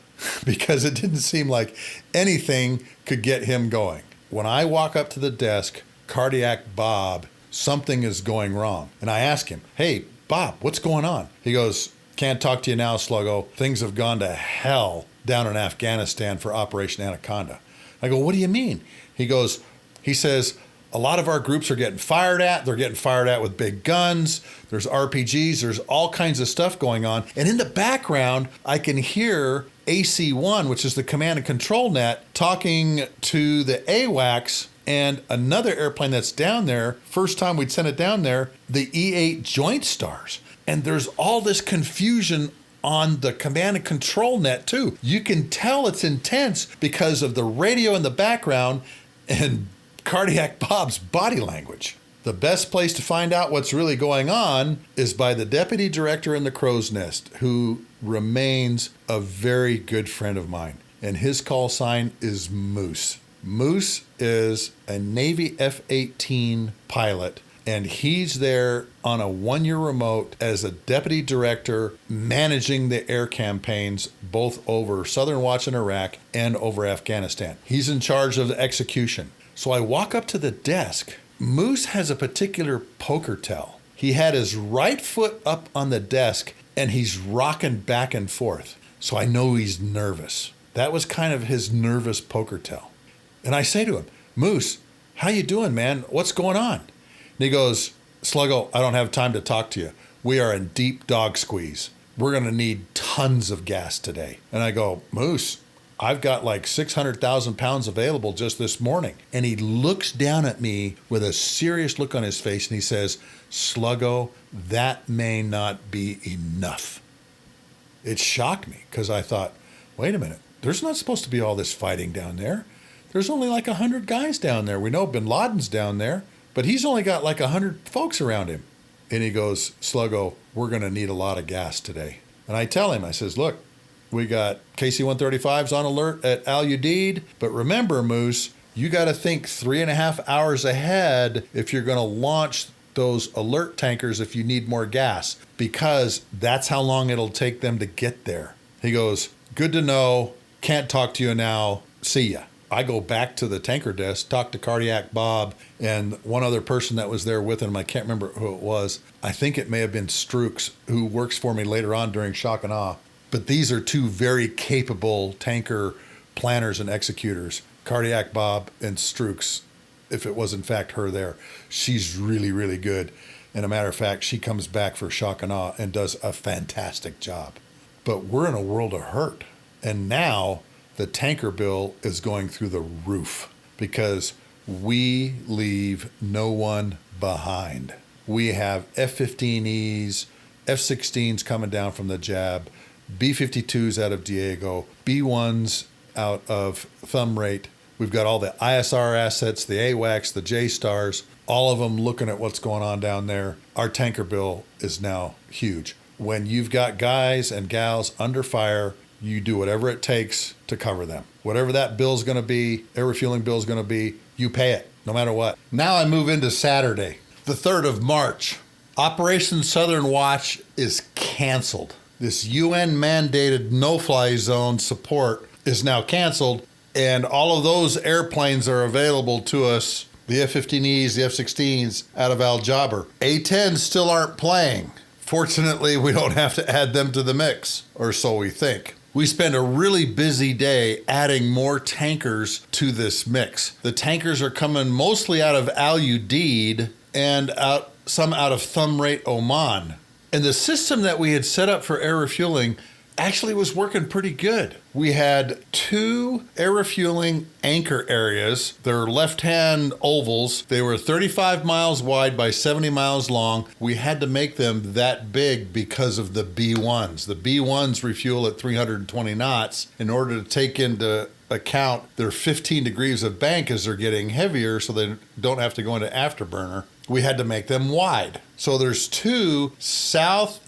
[SPEAKER 1] Because it didn't seem like anything could get him going. When I walk up to the desk, Cardiac Bob, something is going wrong. And I ask him, hey, Bob, what's going on? He goes, can't talk to you now, Sluggo. Things have gone to hell down in Afghanistan for Operation Anaconda. I go, what do you mean? He says, a lot of our groups are getting fired at. They're getting fired at with big guns. There's RPGs. There's all kinds of stuff going on. And in the background, I can hear AC-1, which is the command and control net, talking to the AWACS and another airplane that's down there. First time we'd sent it down there, the E-8 Joint Stars. And there's all this confusion on the command and control net too. You can tell it's intense because of the radio in the background and Cardiac Bob's body language. The best place to find out what's really going on is by the deputy director in the Crow's Nest, who remains a very good friend of mine. And his call sign is Moose. Moose is a Navy F-18 pilot, and he's there on a 1-year remote as a deputy director managing the air campaigns both over Southern Watch in Iraq and over Afghanistan. He's in charge of the execution. So I walk up to the desk. Moose has a particular poker tell. He had his right foot up on the desk and he's rocking back and forth. So I know he's nervous. That was kind of his nervous poker tell. And I say to him, Moose, how you doing, man? What's going on? And he goes, Sluggo, I don't have time to talk to you. We are in deep dog squeeze. We're going to need tons of gas today. And I go, Moose, I've got like 600,000 pounds available just this morning. And he looks down at me with a serious look on his face and he says, Sluggo, that may not be enough. It shocked me because I thought, wait a minute, there's not supposed to be all this fighting down there. there's only like 100 guys down there. We know Bin Laden's down there, but he's only got like 100 folks around him. And he goes, Sluggo, we're going to need a lot of gas today. And I tell him, I says, look, we got KC-135s on alert at Al Udeid, but remember, Moose, you got to think 3.5 hours ahead if you're going to launch those alert tankers if you need more gas, because that's how long it'll take them to get there. He goes, good to know. Can't talk to you now. See ya. I go back to the tanker desk, talk to Cardiac Bob and one other person that was there with him. I can't remember who it was. I think it may have been Strooks, who works for me later on during Shock and Awe. But these are two very capable tanker planners and executors, Cardiac Bob and Strooks, if it was in fact her there. She's really, really good. And a matter of fact, she comes back for Shock and Awe and does a fantastic job. But we're in a world of hurt. And now the tanker bill is going through the roof because we leave no one behind. We have F-15Es, F-16s coming down from the Jab, B-52s out of Diego, B-1s out of Thumb Rate. We've got all the ISR assets, the AWACS, the J-Stars, all of them looking at what's going on down there. Our tanker bill is now huge. When you've got guys and gals under fire, you do whatever it takes to cover them. Whatever that bill's going to be, air refueling bill's going to be, you pay it, no matter what. Now I move into Saturday, the 3rd of March. Operation Southern Watch is canceled. This UN-mandated no-fly zone support is now canceled, and all of those airplanes are available to us, the F-15Es, the F-16s, out of Al Jaber. A-10s still aren't playing. Fortunately, we don't have to add them to the mix, or so we think. We spend a really busy day adding more tankers to this mix. The tankers are coming mostly out of Al Udeid and some out of Thumb Rate, Oman. And the system that we had set up for air refueling actually was working pretty good. We had 2 air refueling anchor areas. They're left-hand ovals. They were 35 miles wide by 70 miles long. We had to make them that big because of the B-1s. The B-1s refuel at 320 knots in order to take into account their 15 degrees of bank as they're getting heavier so they don't have to go into afterburner. We had to make them wide. So there's 2 southwest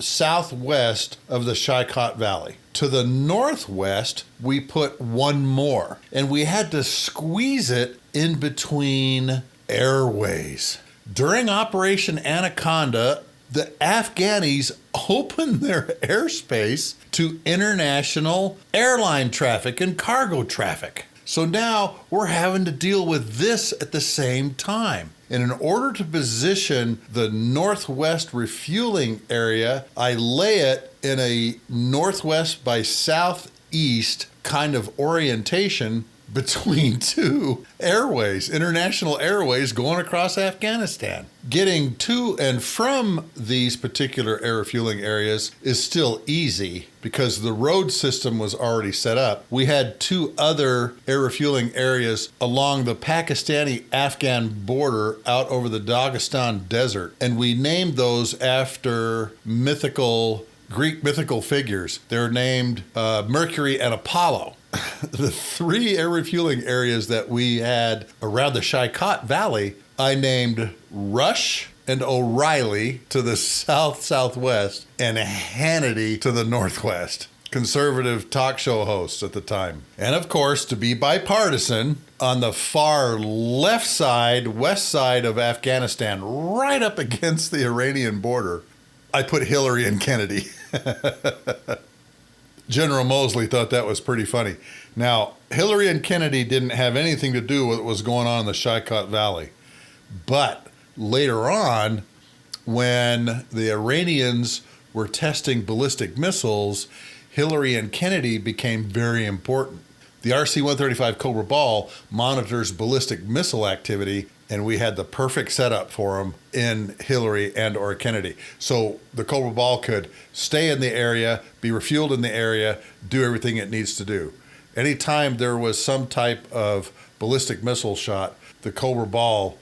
[SPEAKER 1] of the Shaikhat Valley. To the northwest, we put 1 more, and we had to squeeze it in between airways. During Operation Anaconda, the Afghanis opened their airspace to international airline traffic and cargo traffic. So now we're having to deal with this at the same time. And in order to position the northwest refueling area, I lay it in a northwest by southeast kind of orientation between 2 airways, international airways going across Afghanistan. Getting to and from these particular air refueling areas is still easy because the road system was already set up. We had 2 other air refueling areas along the Pakistani-Afghan border out over the Dagestan desert, and we named those after Greek mythical figures. They're named Mercury and Apollo. The 3 air refueling areas that we had around the Shaikhat Valley, I named Rush and O'Reilly to the southwest and Hannity to the northwest. Conservative talk show hosts at the time. And of course, to be bipartisan, on the far left side, west side of Afghanistan, right up against the Iranian border, I put Hillary and Kennedy. General Mosley thought that was pretty funny. Now, Hillary and Kennedy didn't have anything to do with what was going on in the Shaikhat Valley. But later on, when the Iranians were testing ballistic missiles, Hillary and Kennedy became very important. The RC-135 Cobra Ball monitors ballistic missile activity, and we had the perfect setup for them in Hillary and or Kennedy. So the Cobra Ball could stay in the area, be refueled in the area, do everything it needs to do. Anytime there was some type of ballistic missile shot, the Cobra Ball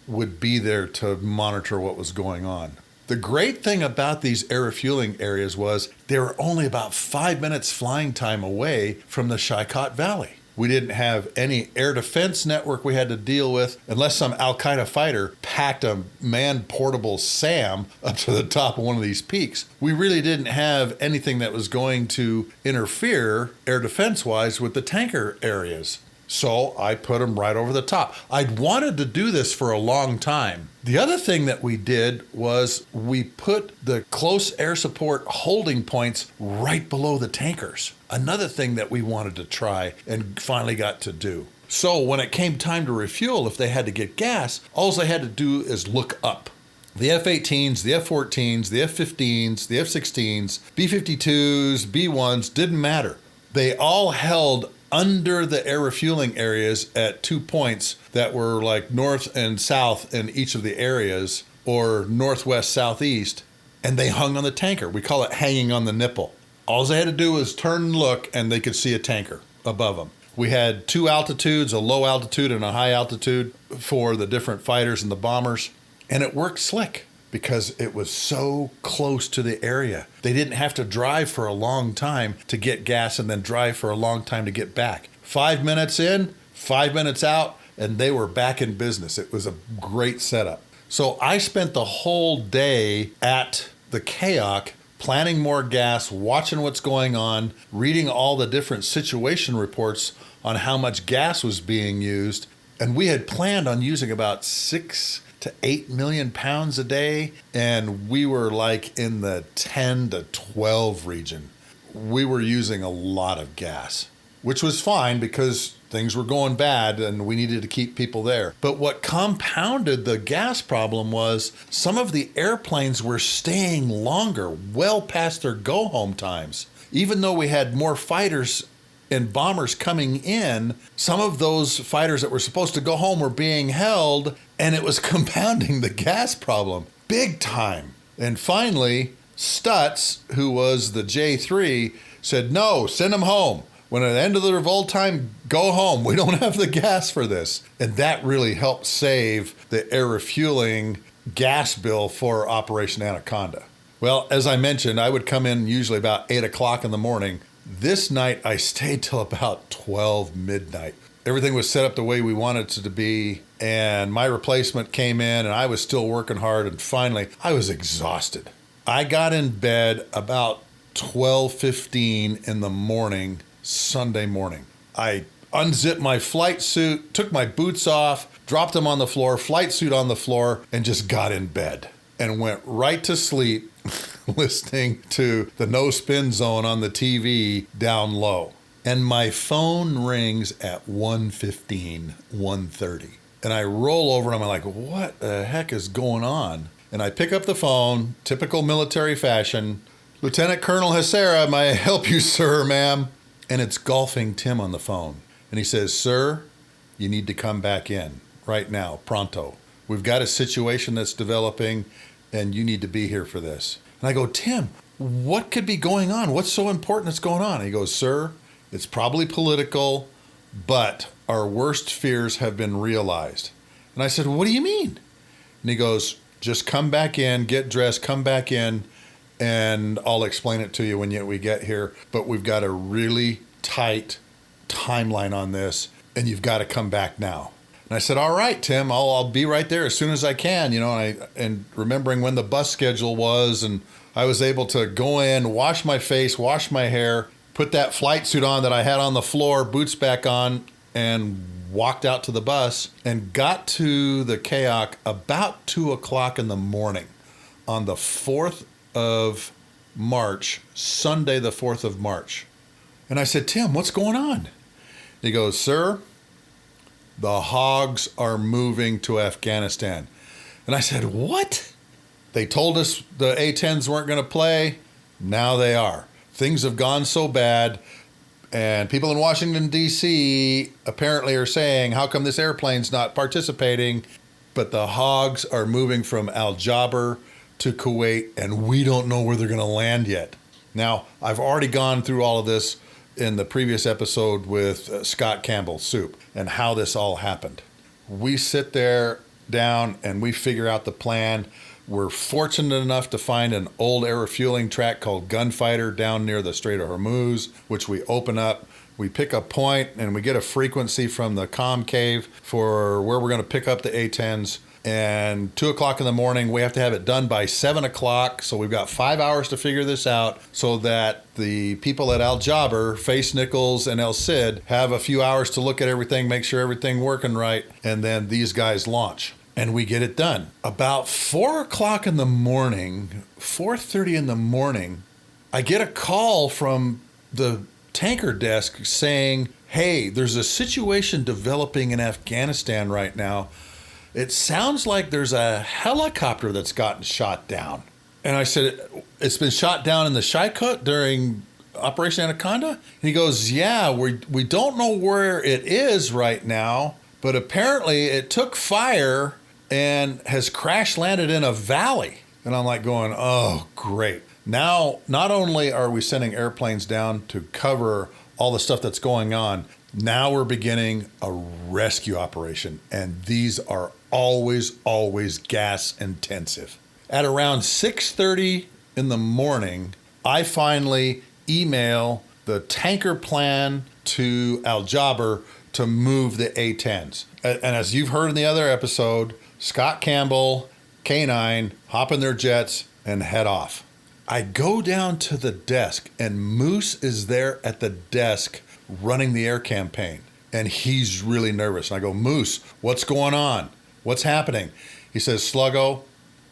[SPEAKER 1] would be there to monitor what was going on. The great thing about these air refueling areas was they were only about 5 minutes flying time away from the Shaikhat Valley. We didn't have any air defense network we had to deal with unless some Al-Qaeda fighter packed a manned portable SAM up to the top of one of these peaks. We really didn't have anything that was going to interfere air defense-wise with the tanker areas. So I put them right over the top. I'd wanted to do this for a long time. The other thing that we did was we put the close air support holding points right below the tankers. Another thing that we wanted to try and finally got to do. So when it came time to refuel, if they had to get gas, all they had to do is look up. The F-18s, the F-14s, the F-15s, the F-16s, B-52s, B-1s, didn't matter. They all held under the air refueling areas at 2 points that were like north and south in each of the areas, or northwest, southeast, and they hung on the tanker. We call it hanging on the nipple. All they had to do was turn and look, and they could see a tanker above them. We had 2 altitudes, a low altitude and a high altitude for the different fighters and the bombers, and it worked slick because it was so close to the area. They didn't have to drive for a long time to get gas and then drive for a long time to get back. 5 minutes in, 5 minutes out, and they were back in business. It was a great setup. So I spent the whole day at the kayak planning more gas, watching what's going on, reading all the different situation reports on how much gas was being used. And we had planned on using about 6 to 8 million pounds a day, and we were like in the 10 to 12 region. We were using a lot of gas, which was fine because things were going bad and we needed to keep people there. But what compounded the gas problem was some of the airplanes were staying longer, well past their go-home times. Even though we had more fighters and bombers coming in, some of those fighters that were supposed to go home were being held, and it was compounding the gas problem big time. And finally, Stutz, who was the J3, said, no, send them home. When at the end of the revolt time, go home. We don't have the gas for this. And that really helped save the air refueling gas bill for Operation Anaconda. Well, as I mentioned, I would come in usually about 8 o'clock in the morning. This night, I stayed till about 12 midnight. Everything was set up the way we wanted it to be, and my replacement came in, and I was still working hard, and finally, I was exhausted. I got in bed about 12:15 in the morning, Sunday morning. I unzipped my flight suit, took my boots off, dropped them on the floor, flight suit on the floor, and just got in bed and went right to sleep listening to the No Spin Zone on the TV down low. And my phone rings at 1:15, 1:30. And I roll over and I'm like, what the heck is going on? And I pick up the phone, typical military fashion. Lieutenant Colonel Hasara, may I help you, sir, ma'am? And it's Golfing Tim on the phone. And he says, sir, you need to come back in right now, pronto. We've got a situation that's developing and you need to be here for this. And I go, Tim, what could be going on? What's so important that's going on? And he goes, sir, it's probably political, but our worst fears have been realized. And I said, what do you mean? And he goes, just come back in, get dressed, come back in, and I'll explain it to you when we get here. But we've got a really tight timeline on this, and you've got to come back now. And I said, all right, Tim, I'll be right there as soon as I can, and remembering when the bus schedule was, and I was able to go in, wash my face, wash my hair, put that flight suit on that I had on the floor, boots back on, and walked out to the bus and got to the kayak about 2 o'clock in the morning on the 4th of March, Sunday, the 4th of March. And I said, Tim, what's going on? He goes, sir, the hogs are moving to Afghanistan. And I said, what? They told us the A-10s weren't going to play. Now they are. Things have gone so bad. And people in Washington, D.C. apparently are saying, how come this airplane's not participating? But the hogs are moving from Al Jaber to Kuwait, and we don't know where they're going to land yet. Now, I've already gone through all of this in the previous episode with Scott Campbell, Soup, and how this all happened. We sit there down and we figure out the plan. We're fortunate enough to find an old air refueling track called Gunfighter down near the Strait of Hormuz, which we open up. We pick a point and we get a frequency from the comm cave for where we're going to pick up the A-10s. And 2 o'clock in the morning, we have to have it done by 7 o'clock. So we've got 5 hours to figure this out so that the people at Al Jaber, Face Nichols and El Cid, have a few hours to look at everything, make sure everything working right. And then these guys launch and we get it done. About 4 o'clock in the morning, 4:30 in the morning, I get a call from the tanker desk saying, hey, there's a situation developing in Afghanistan right now. It sounds like there's a helicopter that's gotten shot down. And I said, it's been shot down in the Shaia during Operation Anaconda? And he goes, yeah, we don't know where it is right now, but apparently it took fire and has crash landed in a valley. And I'm like going, oh, great. Now, not only are we sending airplanes down to cover all the stuff that's going on, now we're beginning a rescue operation. And these are always gas intensive. At around 6:30 in the morning, I finally email the tanker plan to Al Jaber to move the A-10s. And as you've heard in the other episode, Scott Campbell, K9, hop in their jets and head off. I go down to the desk and Moose is there at the desk running the air campaign. And he's really nervous. And I go, Moose, what's going on? What's happening? He says, Sluggo,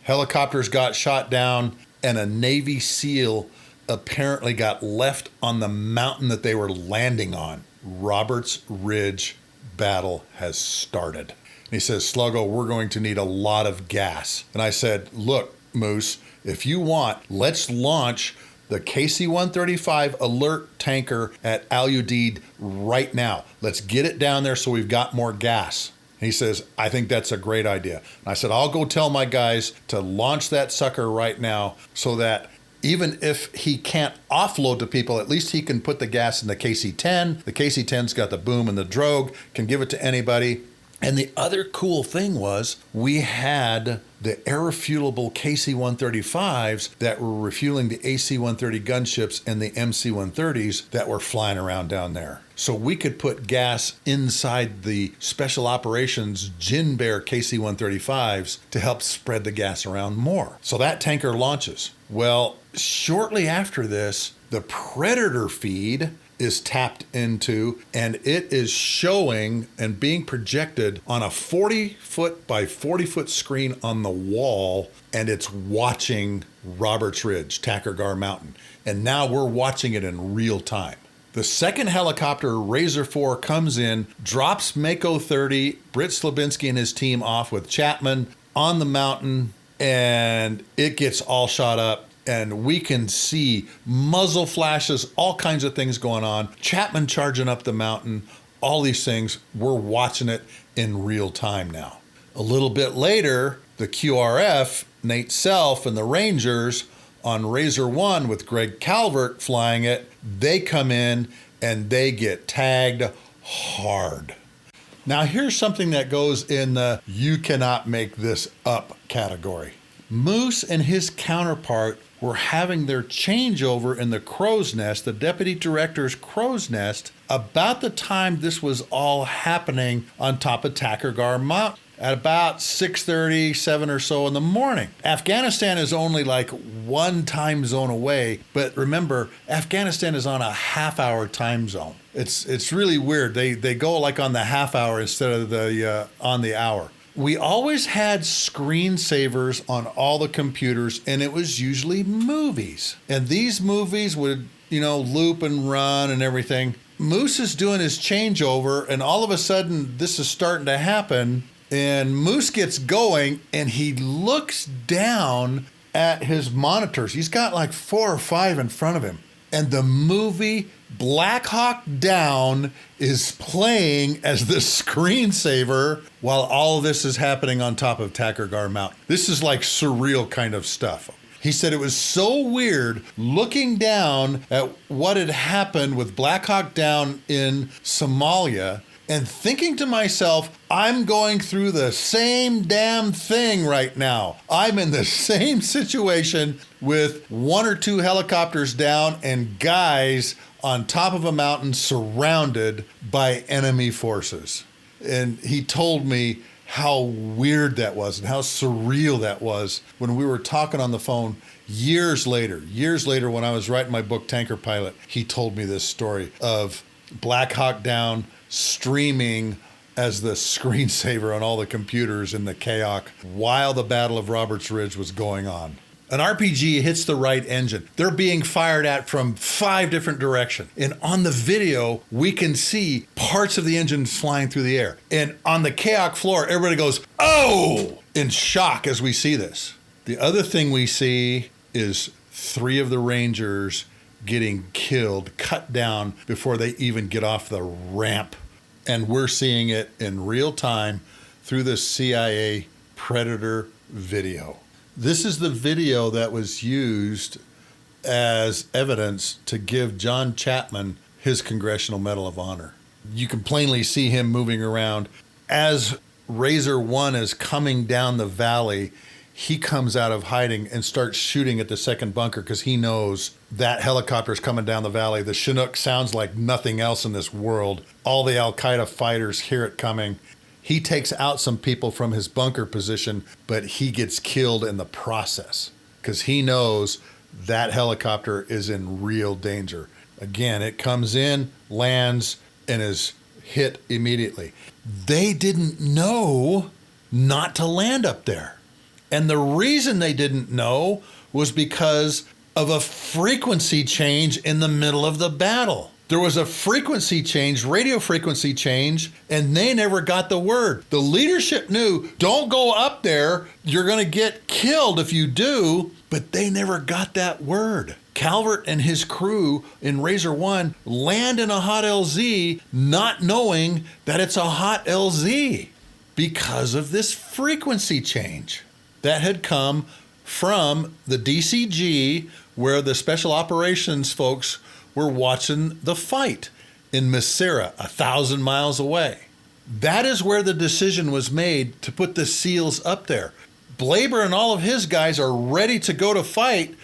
[SPEAKER 1] helicopters got shot down and a Navy SEAL apparently got left on the mountain that they were landing on. Roberts Ridge battle has started. And he says, Sluggo, we're going to need a lot of gas. And I said, look, Moose, if you want, let's launch the KC-135 alert tanker at Al Udeid right now. Let's get it down there so we've got more gas. He says, I think that's a great idea. And I said, I'll go tell my guys to launch that sucker right now so that even if he can't offload to people, at least he can put the gas in the KC-10. The KC-10's got the boom and the drogue, can give it to anybody. And the other cool thing was we had the air refuelable KC-135s that were refueling the AC-130 gunships and the MC-130s that were flying around down there. So we could put gas inside the special operations Gin Bear KC-135s to help spread the gas around more. So that tanker launches. Well, shortly after this, the Predator feed is tapped into, and it is showing and being projected on a 40-foot by 40-foot screen on the wall, and it's watching Roberts Ridge, Takur Mountain. And now we're watching it in real time. The second helicopter, Razor 4, comes in, drops Mako 30, Britt Slabinski and his team off with Chapman on the mountain, and it gets all shot up. And we can see muzzle flashes, all kinds of things going on. Chapman charging up the mountain, all these things. We're watching it in real time now. A little bit later, the QRF, Nate Self and the Rangers on Razor 1 with Greg Calvert flying it, they come in and they get tagged hard. Now here's something that goes in the you cannot make this up category. Moose and his counterpart were having their changeover in the crow's nest, the deputy director's crow's nest, about the time this was all happening on top of Takur Mountain at about 6:30, 7 or so in the morning. Afghanistan is only like one time zone away, but remember, Afghanistan is on a half-hour time zone. It's really weird. They go like on the half hour instead of the on the hour. We always had screensavers on all the computers, and it was usually movies. And these movies would, loop and run and everything. Moose is doing his changeover, and all of a sudden, this is starting to happen. And Moose gets going, and he looks down at his monitors. He's got like 4 or 5 in front of him. And the movie Black Hawk Down is playing as the screensaver while all of this is happening on top of Takur Mountain. This is like surreal kind of stuff. He said it was so weird looking down at what had happened with Black Hawk Down in Somalia and thinking to myself, I'm going through the same damn thing right now. I'm in the same situation with 1 or 2 helicopters down and guys on top of a mountain surrounded by enemy forces. And he told me how weird that was and how surreal that was when we were talking on the phone years later when I was writing my book, Tanker Pilot. He told me this story of Black Hawk Down streaming as the screensaver on all the computers in the KAOC while the Battle of Roberts Ridge was going on. An RPG hits the right engine. They're being fired at from 5 different directions. And on the video, we can see parts of the engine flying through the air. And on the KAOC floor, everybody goes, "Oh!" in shock as we see this. The other thing we see is 3 of the Rangers getting killed, cut down before they even get off the ramp. And we're seeing it in real time through the CIA Predator video. This is the video that was used as evidence to give John Chapman his Congressional Medal of Honor. You can plainly see him moving around. As Razor 1 is coming down the valley, he comes out of hiding and starts shooting at the second bunker because he knows that helicopter is coming down the valley. The Chinook sounds like nothing else in this world. All the Al-Qaeda fighters hear it coming. He takes out some people from his bunker position, but he gets killed in the process because he knows that helicopter is in real danger. Again, it comes in, lands, and is hit immediately. They didn't know not to land up there. And the reason they didn't know was because of a frequency change in the middle of the battle. There was a frequency change, radio frequency change, and they never got the word. The leadership knew, don't go up there, you're going to get killed if you do, but they never got that word. Calvert and his crew in Razor 1 land in a hot LZ not knowing that it's a hot LZ because of this frequency change that had come from the DCG, where the special operations folks were watching the fight in Masira, 1,000 miles away. That is where the decision was made to put the SEALs up there. Blaber and all of his guys are ready to go to fight,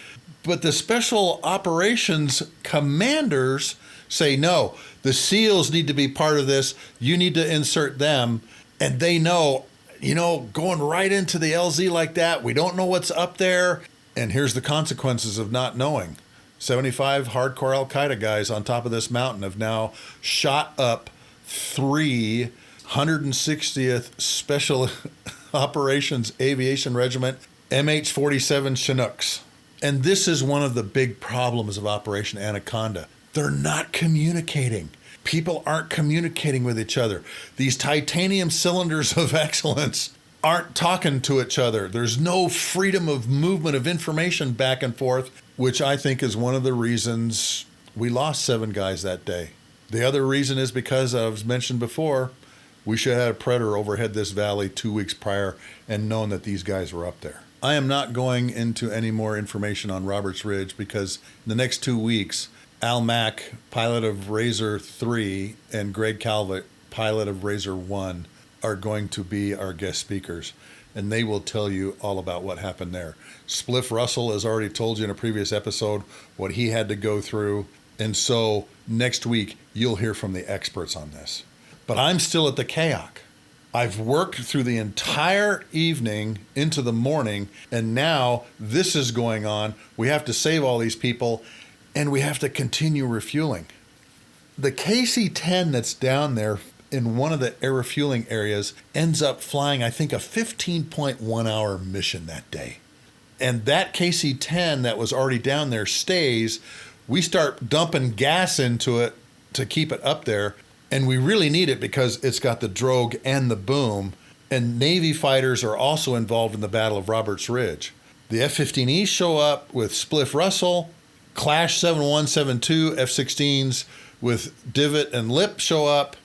[SPEAKER 1] but the special operations commanders say, no, the SEALs need to be part of this. You need to insert them. And they know, going right into the LZ like that, we don't know what's up there. And here's the consequences of not knowing. 75 hardcore Al-Qaeda guys on top of this mountain have now shot up 3 160th Special Operations Aviation Regiment MH-47 Chinooks. And this is one of the big problems of Operation Anaconda. They're not communicating. People aren't communicating with each other. These titanium cylinders of excellence aren't talking to each other. There's no freedom of movement of information back and forth, which I think is one of the reasons we lost 7 guys that day. The other reason is because, as mentioned before, we should have had a Predator overhead this valley 2 weeks prior and known that these guys were up there. I am not going into any more information on Roberts Ridge because in the next 2 weeks, Al Mack, pilot of Razor 3, and Greg Calvert, pilot of Razor 1, are going to be our guest speakers, and they will tell you all about what happened there. Spliff Russell has already told you in a previous episode what he had to go through, and so next week you'll hear from the experts on this. But I'm still at the KAOC. I've worked through the entire evening into the morning, and now this is going on. We have to save all these people, and we have to continue refueling. The KC-10 that's down there in one of the air refueling areas ends up flying, I think, a 15.1 hour mission that day. And that KC-10 that was already down there stays. We start dumping gas into it to keep it up there. And we really need it because it's got the drogue and the boom. And Navy fighters are also involved in the Battle of Roberts Ridge. The F-15Es show up with Spliff Russell. Clash 7172 F-16s with Divot and Lip show up.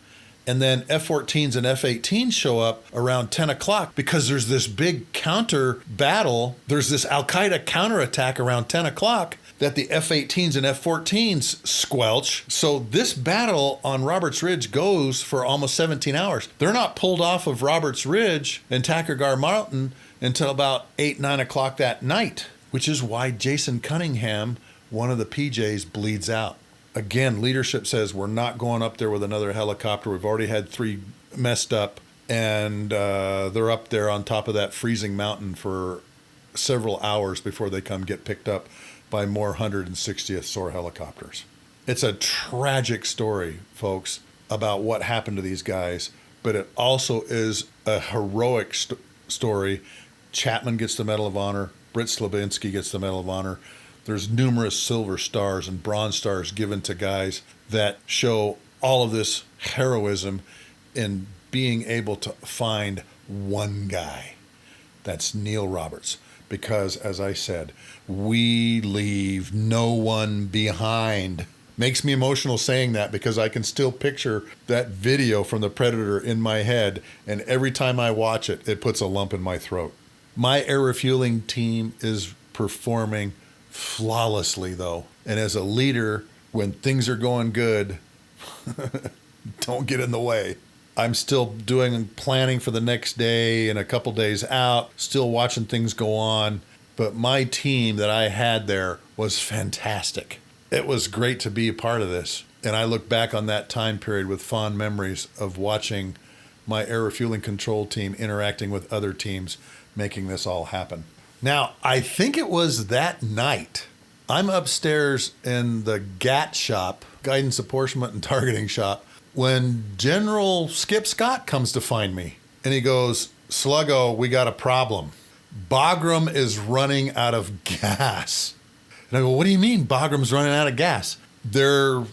[SPEAKER 1] And then F-14s and F-18s show up around 10 o'clock because there's this big counter battle. There's this Al-Qaeda counterattack around 10 o'clock that the F-18s and F-14s squelch. So this battle on Roberts Ridge goes for almost 17 hours. They're not pulled off of Roberts Ridge and Takurgar Mountain until about 8, 9 o'clock that night, which is why Jason Cunningham, one of the PJs, bleeds out. again, leadership says we're not going up there with another helicopter. We've already had 3 messed up, and they're up there on top of that freezing mountain for several hours before they come get picked up by more 160th SOAR helicopters. It's a tragic story, folks, about what happened to these guys, but it also is a heroic story. Chapman gets the Medal of Honor. Britt Slavinsky gets the Medal of Honor. There's numerous silver stars and bronze stars given to guys that show all of this heroism in being able to find one guy. That's Neil Roberts. Because, as I said, we leave no one behind. Makes me emotional saying that because I can still picture that video from the Predator in my head, and every time I watch it, it puts a lump in my throat. My air refueling team is performing flawlessly, though. And as a leader, when things are going good, don't get in the way. I'm still doing planning for the next day and a couple days out, still watching things go on. But my team that I had there was fantastic. It was great to be a part of this. And I look back on that time period with fond memories of watching my Air Refueling Control Team interacting with other teams, making this all happen. Now, I think it was that night. I'm upstairs in the GAT shop, Guidance Apportionment and Targeting shop, when General Skip Scott comes to find me. And he goes, "Sluggo, we got a problem. Bagram is running out of gas." And I go, "What do you mean Bagram's running out of gas?" Their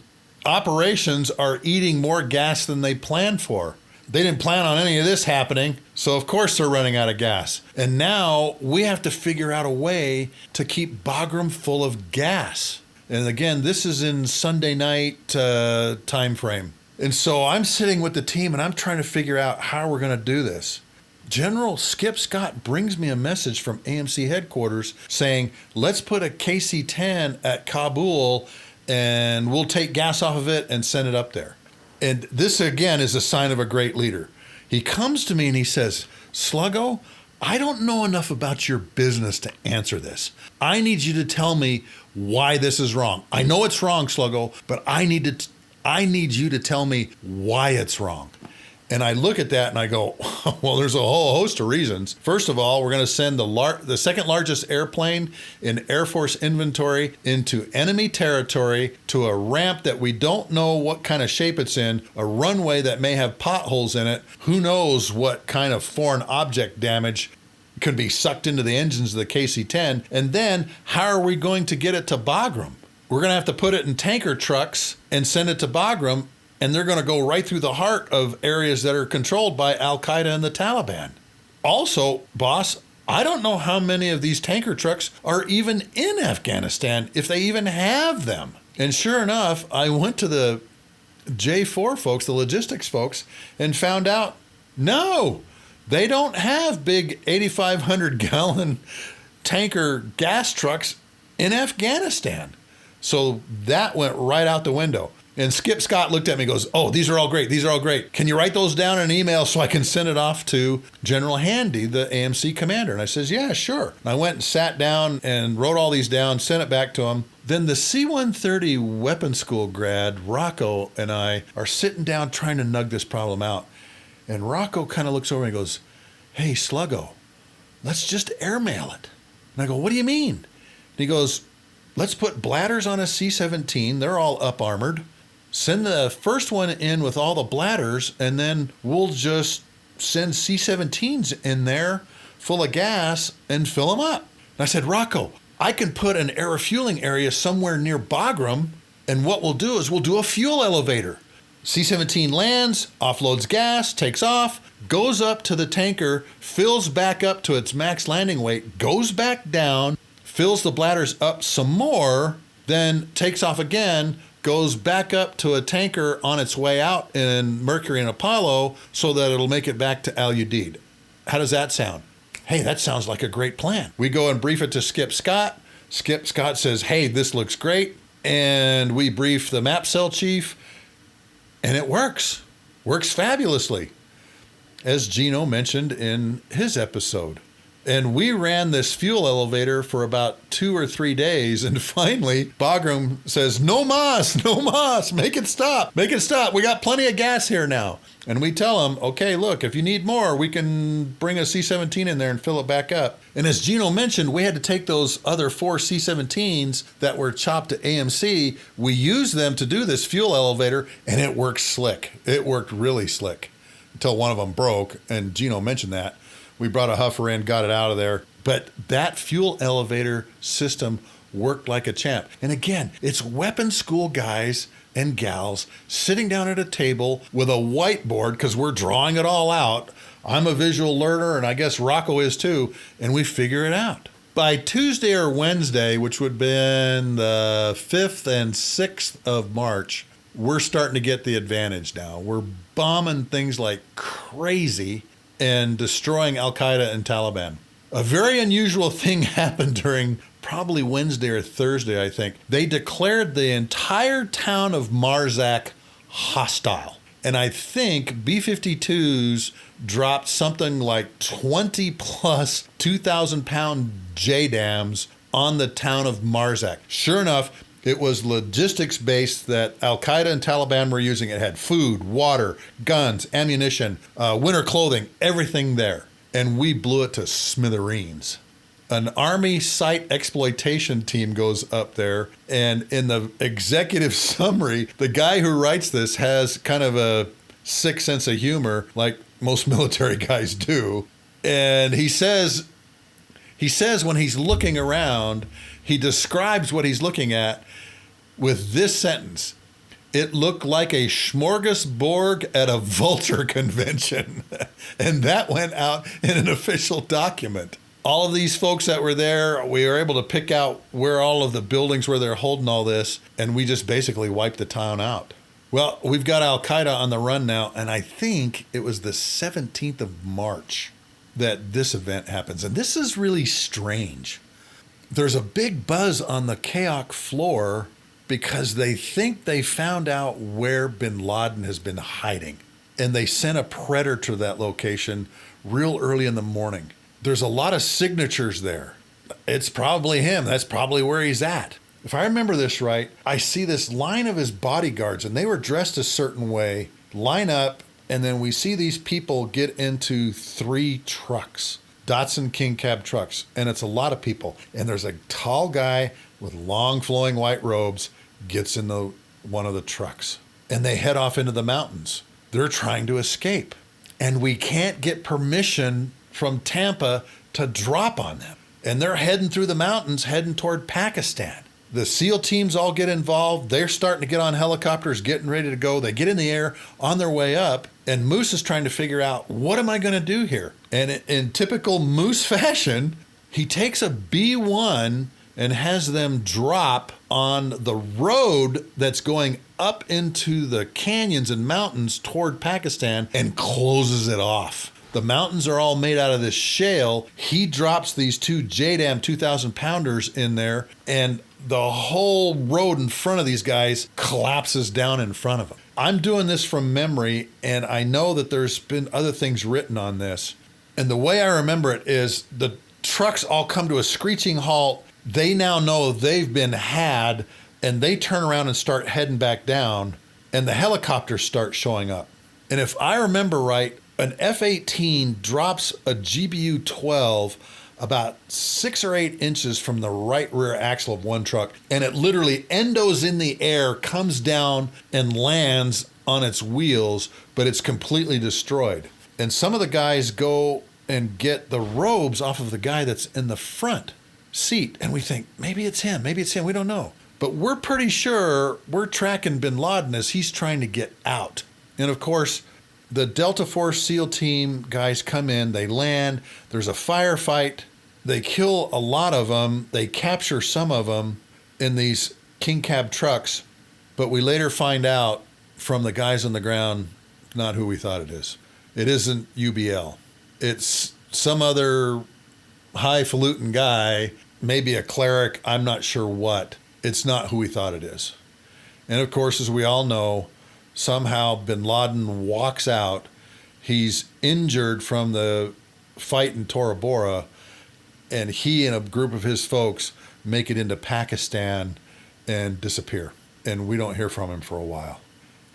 [SPEAKER 1] operations are eating more gas than they planned for. They didn't plan on any of this happening, so of course they're running out of gas. And now we have to figure out a way to keep Bagram full of gas. And again, this is in Sunday night time frame. And so I'm sitting with the team and I'm trying to figure out how we're going to do this. General Skip Scott brings me a message from AMC headquarters saying, let's put a KC-10 at Kabul and we'll take gas off of it and send it up there. And this, again, is a sign of a great leader. He comes to me and he says, "Sluggo, I don't know enough about your business to answer this. I need you to tell me why this is wrong. I know it's wrong, Sluggo, but I need you to tell me why it's wrong." And I look at that and I go, well, there's a whole host of reasons. First of all, we're going to send the second largest airplane in Air Force inventory into enemy territory to a ramp that we don't know what kind of shape it's in, a runway that may have potholes in it. Who knows what kind of foreign object damage could be sucked into the engines of the KC-10. And then how are we going to get it to Bagram? We're going to have to put it in tanker trucks and send it to Bagram. And they're going to go right through the heart of areas that are controlled by Al-Qaeda and the Taliban. Also, boss, I don't know how many of these tanker trucks are even in Afghanistan, if they even have them. And sure enough, I went to the J4 folks, the logistics folks, and found out, no, they don't have big 8,500-gallon tanker gas trucks in Afghanistan. So that went right out the window. And Skip Scott looked at me and goes, "Oh, these are all great. These are all great. Can you write those down in an email so I can send it off to General Handy, the AMC commander?" And I says, "Yeah, sure." And I went and sat down and wrote all these down, sent it back to him. Then the C-130 weapons school grad, Rocco, and I are sitting down trying to nug this problem out. And Rocco kind of looks over and goes, "Hey, Sluggo, let's just airmail it." And I go, "What do you mean?" And he goes, "Let's put bladders on a C-17. They're all up-armored. Send the first one in with all the bladders, and then we'll just send C-17s in there full of gas and fill them up." And I said, "Rocco, I can put an air refueling area somewhere near Bagram, and what we'll do is we'll do a fuel elevator. C-17 lands, offloads gas, takes off, goes up to the tanker, fills back up to its max landing weight, goes back down, fills the bladders up some more, then takes off again, goes back up to a tanker on its way out in Mercury and Apollo so that it'll make it back to Al Udeid." How does that sound? Hey, that sounds like a great plan. We go and brief it to Skip Scott. Skip Scott says, "Hey, this looks great." And we brief the map cell chief, and it works. Works fabulously, as Gino mentioned in his episode. And we ran this fuel elevator for about 2 or 3 days. And finally, Bagram says, no mas, make it stop. We got plenty of gas here now. And we tell him, okay, look, if you need more, we can bring a C-17 in there and fill it back up. And as Gino mentioned, we had to take those other 4 C-17s that were chopped to AMC. We used them to do this fuel elevator, and it worked slick. It worked really slick until one of them broke, and Gino mentioned that. We brought a huffer in, got it out of there. But that fuel elevator system worked like a champ. And again, it's weapons school guys and gals sitting down at a table with a whiteboard, because we're drawing it all out. I'm a visual learner, and I guess Rocco is too, and we figure it out. By Tuesday or Wednesday, which would have been the 5th and 6th of March, we're starting to get the advantage now. We're bombing things like crazy and destroying Al-Qaeda and Taliban. A very unusual thing happened during probably Wednesday or Thursday, I think. They declared the entire town of Marzak hostile. And I think B-52s dropped something like 20 plus 2,000-pound JDAMs on the town of Marzak. Sure enough, it was logistics based that Al-Qaeda and Taliban were using. It had food, water, guns, ammunition, winter clothing, everything there. And we blew it to smithereens. An Army site exploitation team goes up there, and in the executive summary, the guy who writes this has kind of a sick sense of humor, like most military guys do. And he says when he's looking around, he describes what he's looking at with this sentence: it looked like a smorgasbord at a vulture convention. And that went out in an official document. All of these folks that were there, we were able to pick out where all of the buildings where they're holding all this, and we just basically wiped the town out. Well, we've got Al-Qaeda on the run now, and I think it was the 17th of March that this event happens. And this is really strange. There's a big buzz on the KAOK floor because they think they found out where bin Laden has been hiding. And they sent a predator to that location real early in the morning. There's a lot of signatures there. It's probably him. That's probably where he's at. If I remember this right, I see this line of his bodyguards, and they were dressed a certain way, line up, and then we see these people get into 3 trucks, Datsun King Cab trucks, and it's a lot of people. And there's a tall guy with long flowing white robes gets in one of the trucks, and they head off into the mountains. They're trying to escape, and we can't get permission from Tampa to drop on them. And they're heading through the mountains, heading toward Pakistan. The SEAL teams all get involved. They're starting to get on helicopters, getting ready to go. They get in the air on their way up, and Moose is trying to figure out, what am I going to do here? And in typical Moose fashion, he takes a B-1 and has them drop on the road that's going up into the canyons and mountains toward Pakistan and closes it off. The mountains are all made out of this shale. He drops these 2 JDAM 2,000-pounders in there, and the whole road in front of these guys collapses down in front of them. I'm doing this from memory, and I know that there's been other things written on this. And the way I remember it is the trucks all come to a screeching halt. They now know they've been had, and they turn around and start heading back down, and the helicopters start showing up. And if I remember right, an F-18 drops a GBU-12 about 6 or 8 inches from the right rear axle of one truck, and it literally endos in the air, comes down and lands on its wheels, but it's completely destroyed. And some of the guys go and get the robes off of the guy that's in the front seat, and we think, maybe it's him, we don't know. But we're pretty sure we're tracking bin Laden as he's trying to get out. And of course, the Delta Force SEAL team guys come in, they land, there's a firefight, they kill a lot of them, they capture some of them in these King Cab trucks, but we later find out from the guys on the ground, not who we thought it is. It isn't UBL. It's some other highfalutin guy, maybe a cleric, I'm not sure what. It's not who we thought it is. And of course, as we all know, somehow bin Laden walks out. He's injured from the fight in Tora Bora, and he and a group of his folks make it into Pakistan and disappear. And we don't hear from him for a while.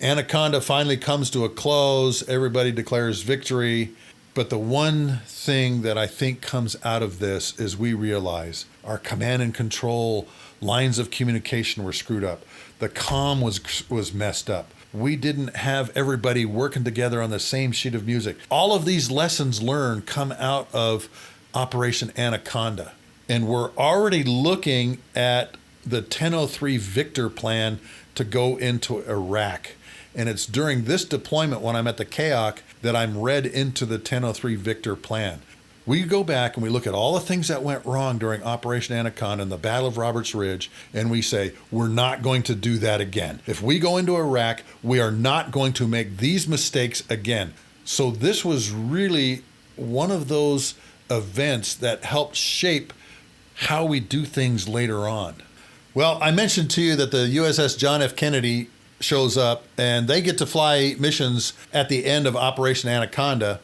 [SPEAKER 1] Anaconda finally comes to a close. Everybody declares victory. But the one thing that I think comes out of this is we realize our command and control lines of communication were screwed up. The comm was messed up. We didn't have everybody working together on the same sheet of music. All of these lessons learned come out of Operation Anaconda. And we're already looking at the 1003 Victor plan to go into Iraq. And it's during this deployment when I'm at the CAOC that I'm read into the 1003 Victor plan. We go back and we look at all the things that went wrong during Operation Anaconda and the Battle of Roberts Ridge, and we say, we're not going to do that again. If we go into Iraq, we are not going to make these mistakes again. So this was really one of those events that helped shape how we do things later on. Well, I mentioned to you that the USS John F. Kennedy shows up and they get to fly missions at the end of Operation Anaconda.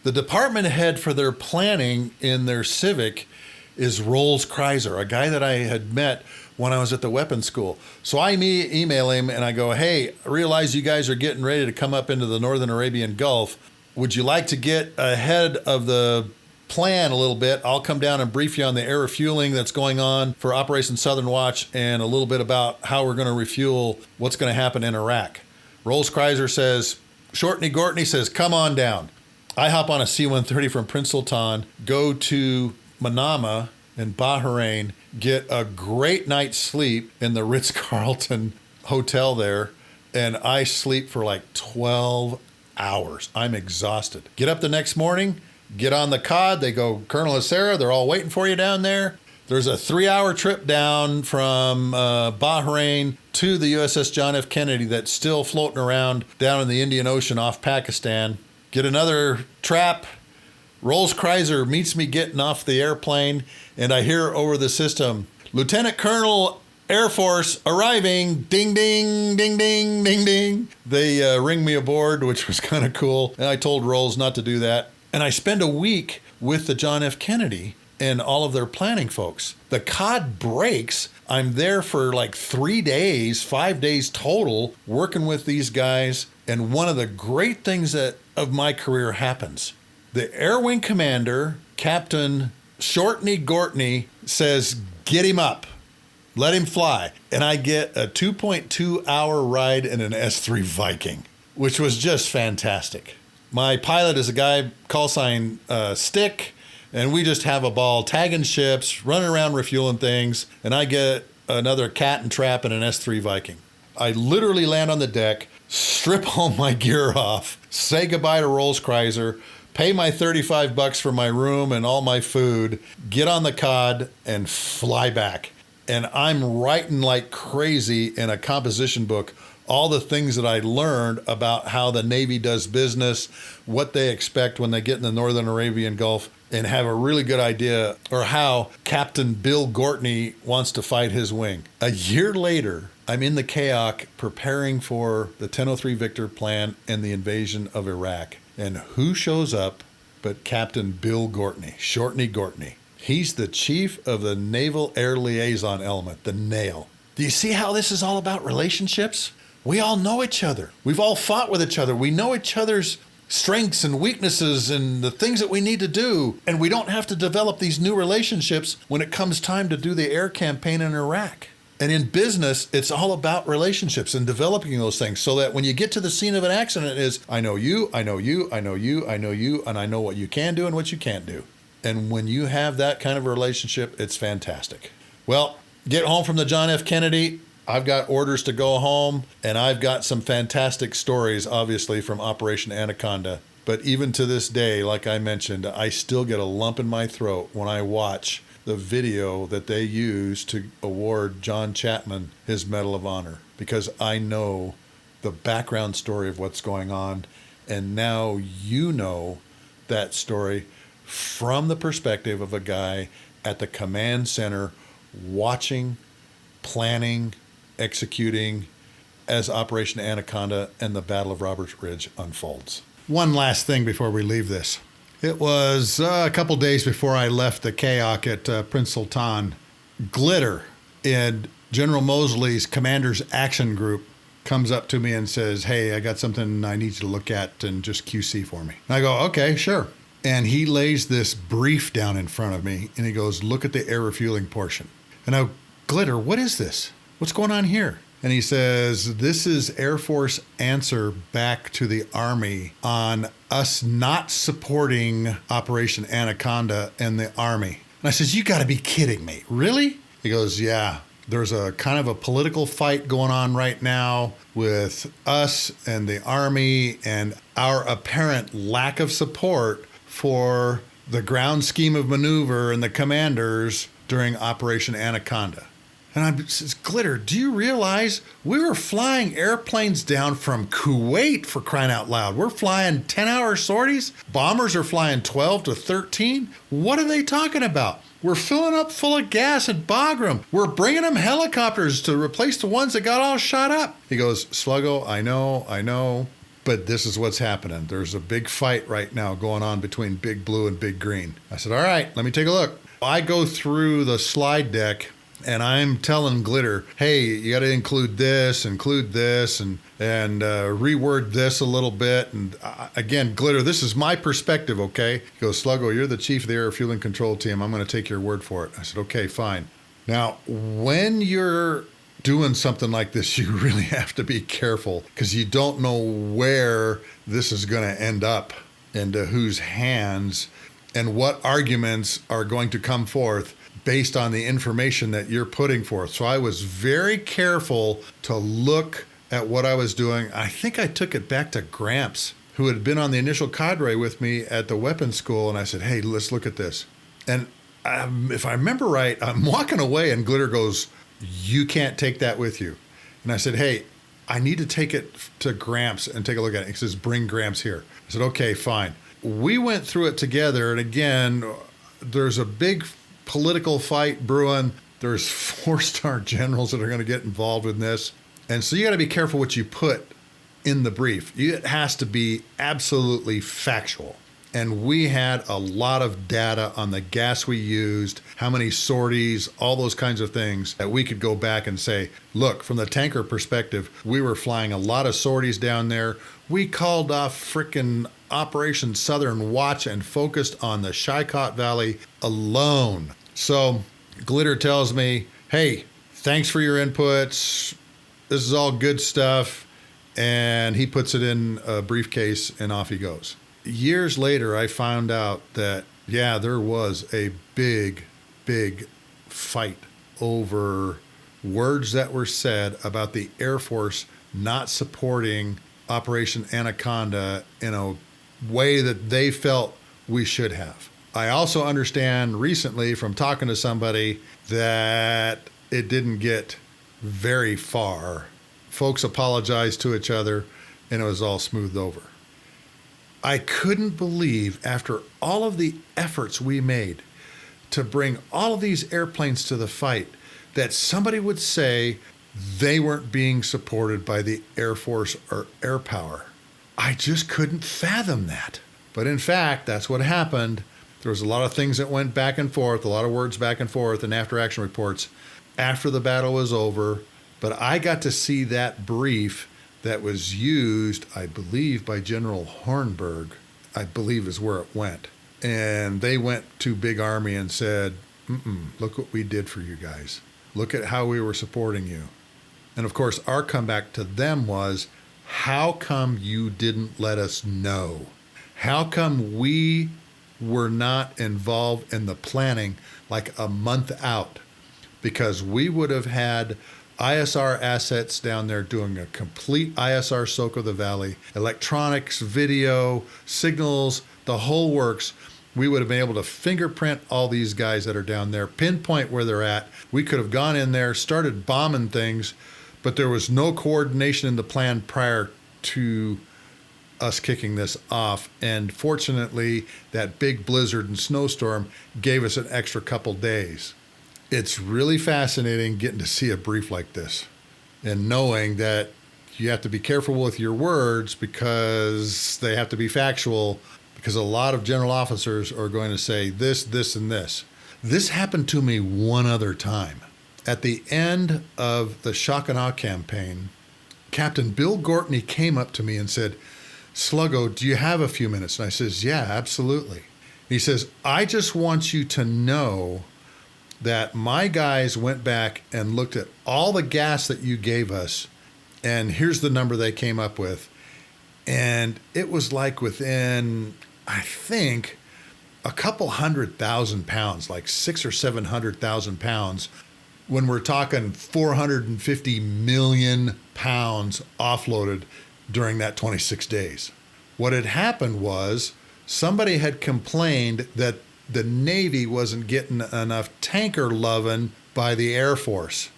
[SPEAKER 1] The department head for their planning in their Civic is Rolls Kreiser, a guy that I had met when I was at the weapons school. So I email him and I go, hey, I realize you guys are getting ready to come up into the Northern Arabian Gulf. Would you like to get ahead of the plan a little bit? I'll come down and brief you on the air refueling that's going on for Operation Southern Watch and a little bit about how we're going to refuel what's going to happen in Iraq. Rolls Kreiser says, Shortney Gortney says, come on down. I hop on a C-130 from Prince Sultan, go to Manama in Bahrain, get a great night's sleep in the Ritz-Carlton hotel there, and I sleep for like 12 hours. I'm exhausted. Get up the next morning, get on the COD. They go, Colonel Hasara, they're all waiting for you down there. There's a 3-hour trip down from Bahrain to the USS John F. Kennedy that's still floating around down in the Indian Ocean off Pakistan. Get another trap. Rolls Kreiser meets me getting off the airplane, and I hear over the system, Lieutenant Colonel Air Force arriving, ding, ding, ding, ding, ding, ding. They ring me aboard, which was kind of cool. And I told Rolls not to do that. And I spend a week with the John F. Kennedy and all of their planning folks. The COD breaks. I'm there for like 3 days, 5 days total, working with these guys. And one of the great things of my career happens. The Air Wing Commander, Captain Shortney Gortney, says, get him up. Let him fly. And I get a 2.2 hour ride in an S-3 Viking, which was just fantastic. My pilot is a guy, call sign Stick, and we just have a ball tagging ships, running around refueling things, and I get another cat and trap in an S-3 Viking. I literally land on the deck, strip all my gear off, say goodbye to Rolls Kreiser, pay my $35 for my room and all my food, get on the COD, and fly back. And I'm writing like crazy in a composition book all the things that I learned about how the Navy does business, what they expect when they get in the Northern Arabian Gulf, and have a really good idea, or how Captain Bill Gortney wants to fight his wing. A year later, I'm in the CAOC preparing for the 1003 Victor plan and the invasion of Iraq. And who shows up but Captain Bill Gortney, Shortney Gortney. He's the chief of the Naval Air Liaison Element, the NAIL. Do you see how this is all about relationships? We all know each other. We've all fought with each other. We know each other's strengths and weaknesses and the things that we need to do. And we don't have to develop these new relationships when it comes time to do the air campaign in Iraq. And in business, it's all about relationships and developing those things so that when you get to the scene of an accident, it is, I know you, I know you, I know you, I know you, and I know what you can do and what you can't do. And when you have that kind of a relationship, it's fantastic. Well, get home from the John F. Kennedy. I've got orders to go home, and I've got some fantastic stories, obviously, from Operation Anaconda. But even to this day, like I mentioned, I still get a lump in my throat when I watch the video that they use to award John Chapman his Medal of Honor, because I know the background story of what's going on, and now you know that story from the perspective of a guy at the command center watching, planning, executing as Operation Anaconda and the Battle of Roberts Ridge unfolds. One last thing before we leave this. It was a couple days before I left the KAOC at Prince Sultan. Glitter in General Mosley's Commander's Action Group comes up to me and says, hey, I got something I need you to look at and just QC for me. And I go, okay, sure. And he lays this brief down in front of me and he goes, look at the air refueling portion. And I go, Glitter, what is this? What's going on here? And he says, this is Air Force answer back to the Army on us not supporting Operation Anaconda and the Army. And I says, you got to be kidding me. Really? He goes, yeah. There's a kind of a political fight going on right now with us and the Army and our apparent lack of support for the ground scheme of maneuver and the commanders during Operation Anaconda. And I says, Glitter, do you realize we were flying airplanes down from Kuwait, for crying out loud? We're flying 10-hour sorties. Bombers are flying 12 to 13. What are they talking about? We're filling up full of gas at Bagram. We're bringing them helicopters to replace the ones that got all shot up. He goes, Sluggo, I know, but this is what's happening. There's a big fight right now going on between Big Blue and Big Green. I said, all right, let me take a look. I go through the slide deck and I'm telling Glitter, hey, you got to include this, and reword this a little bit. And again, Glitter, this is my perspective, okay? He goes, Sluggo, you're the chief of the Air Refueling Control Team. I'm going to take your word for it. I said, okay, fine. Now, when you're doing something like this, you really have to be careful because you don't know where this is going to end up, into whose hands, and what arguments are going to come forth based on the information that you're putting forth. So I was very careful to look at what I was doing. I think I took it back to Gramps, who had been on the initial cadre with me at the weapons school, and I said, hey, let's look at this. And if I remember right, I'm walking away and Glitter goes, you can't take that with you. And I said, hey, I need to take it to Gramps and take a look at it. He says, bring Gramps here. I said, okay, fine. We went through it together, and again, there's a big political fight brewing. There's 4-star generals that are going to get involved in this. And so you got to be careful what you put in the brief. It has to be absolutely factual. And we had a lot of data on the gas we used, how many sorties, all those kinds of things that we could go back and say, look, from the tanker perspective, we were flying a lot of sorties down there. We called off frickin' Operation Southern Watch and focused on the Shaia Valley alone. So Glitter tells me, hey, thanks for your inputs. This is all good stuff. And he puts it in a briefcase and off he goes. Years later, I found out that, yeah, there was a big fight over words that were said about the Air Force not supporting Operation Anaconda in a way that they felt we should have. I also understand recently from talking to somebody that it didn't get very far. Folks apologized to each other and it was all smoothed over. I couldn't believe, after all of the efforts we made to bring all of these airplanes to the fight, that somebody would say they weren't being supported by the Air Force or air power. I just couldn't fathom that. But in fact, that's what happened. There was a lot of things that went back and forth, a lot of words back and forth and after action reports after the battle was over. But I got to see that brief that was used, I believe, by General Hornberg, I believe is where it went. And they went to Big Army and said, look what we did for you guys. Look at how we were supporting you. And of course, our comeback to them was, how come you didn't let us know? How come we were not involved in the planning like a month out? Because we would have had ISR assets down there doing a complete ISR soak of the valley, electronics, video, signals, the whole works. We would have been able to fingerprint all these guys that are down there, pinpoint where they're at. We could have gone in there, started bombing things, but there was no coordination in the plan prior to us kicking this off. And fortunately, that big blizzard and snowstorm gave us an extra couple days. It's really fascinating getting to see a brief like this and knowing that you have to be careful with your words because they have to be factual, because a lot of general officers are going to say this, this, and this. This happened to me one other time. At the end of the Shaia campaign, Captain Bill Gortney came up to me and said, "Sluggo, do you have a few minutes?" And I says, "Yeah, absolutely." He says, "I just want you to know that my guys went back and looked at all the gas that you gave us, and here's the number they came up with. And it was like within, I think, a couple 100,000 pounds, like 600,000 or 700,000 pounds, when we're talking 450 million pounds offloaded during that 26 days. What had happened was somebody had complained that the Navy wasn't getting enough tanker loving by the Air Force.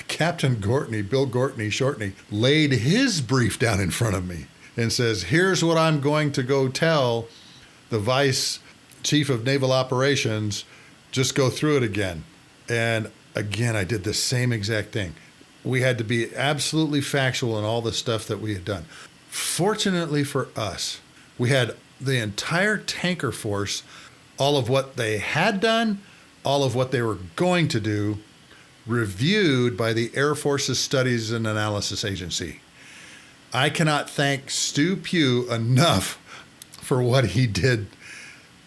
[SPEAKER 1] Captain Gortney, Bill Gortney, Shortney, laid his brief down in front of me and says, "Here's what I'm going to go tell the Vice Chief of Naval Operations. Just go through it again." And again, I did the same exact thing. We had to be absolutely factual in all the stuff that we had done. Fortunately for us, we had the entire tanker force, all of what they had done, all of what they were going to do, reviewed by the Air Force's Studies and Analysis Agency. I cannot thank Stu Pugh enough for what he did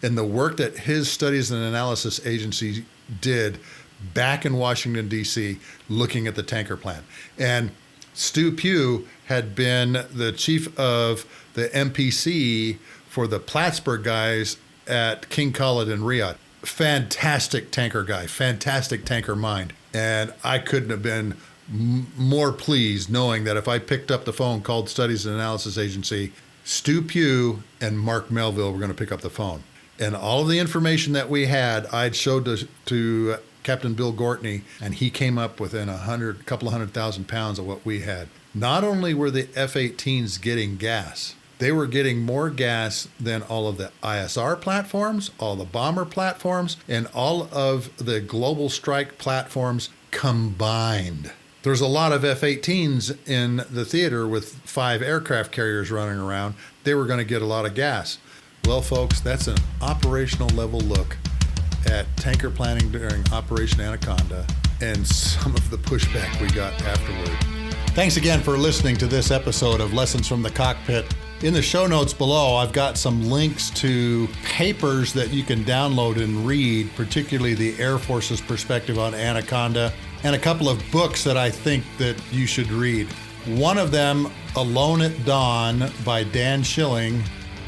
[SPEAKER 1] and the work that his Studies and Analysis Agency did back in Washington, D.C., looking at the tanker plant. And Stu Pugh had been the chief of the MPC for the Plattsburgh guys at King Khalid in Riyadh. Fantastic tanker guy, fantastic tanker mind. And I couldn't have been more pleased knowing that if I picked up the phone, called Studies and Analysis Agency, Stu Pugh and Mark Melville were going to pick up the phone. And all of the information that we had, I'd showed to Captain Bill Gortney, and he came up within a couple of 100,000 pounds of what we had. Not only were the F-18s getting gas, they were getting more gas than all of the ISR platforms, all the bomber platforms, and all of the global strike platforms combined. There's a lot of F-18s in the theater with 5 aircraft carriers running around. They were going to get a lot of gas. Well, folks, that's an operational level look at tanker planning during Operation Anaconda and some of the pushback we got afterward. Thanks again for listening to this episode of Lessons from the Cockpit. In the show notes below, I've got some links to papers that you can download and read, particularly the Air Force's perspective on Anaconda, and a couple of books that I think that you should read. One of them, Alone at Dawn by Dan Schilling,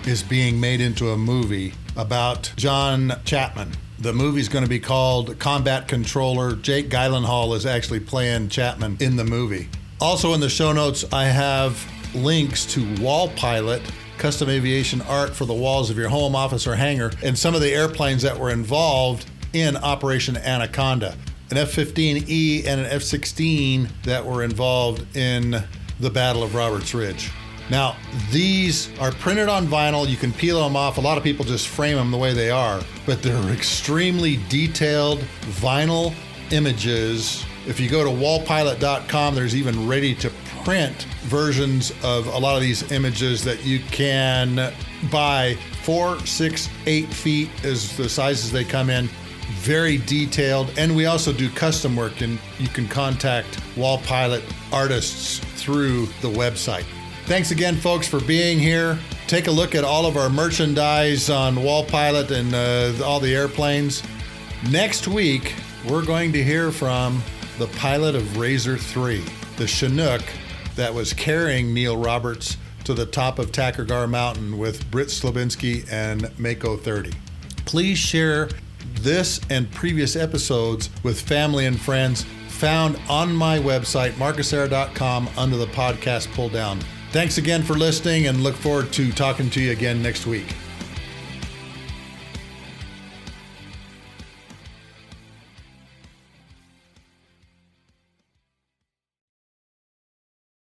[SPEAKER 1] is being made into a movie about John Chapman. The movie's going to be called Combat Controller. Jake Gyllenhaal is actually playing Chapman in the movie. Also in the show notes, I have links to Wall Pilot, custom aviation art for the walls of your home, office, or hangar, and some of the airplanes that were involved in Operation Anaconda. An F-15E and an F-16 that were involved in the Battle of Roberts Ridge. Now, these are printed on vinyl. You can peel them off. A lot of people just frame them the way they are, but they're extremely detailed vinyl images. If you go to wallpilot.com, there's even ready to print versions of a lot of these images that you can buy. 4, 6, 8 feet is the sizes they come in. Very detailed. And we also do custom work, and you can contact Wall Pilot artists through the website. Thanks again, folks, for being here. Take a look at all of our merchandise on Wall Pilot and all the airplanes. Next week, we're going to hear from the pilot of Razor 3, the Chinook that was carrying Neil Roberts to the top of Takargar Mountain with Britt Slabinski and Mako 30. Please share this and previous episodes with family and friends, found on my website, marcusera.com, under the podcast pull down. Thanks again for listening, and look forward to talking to you again next week.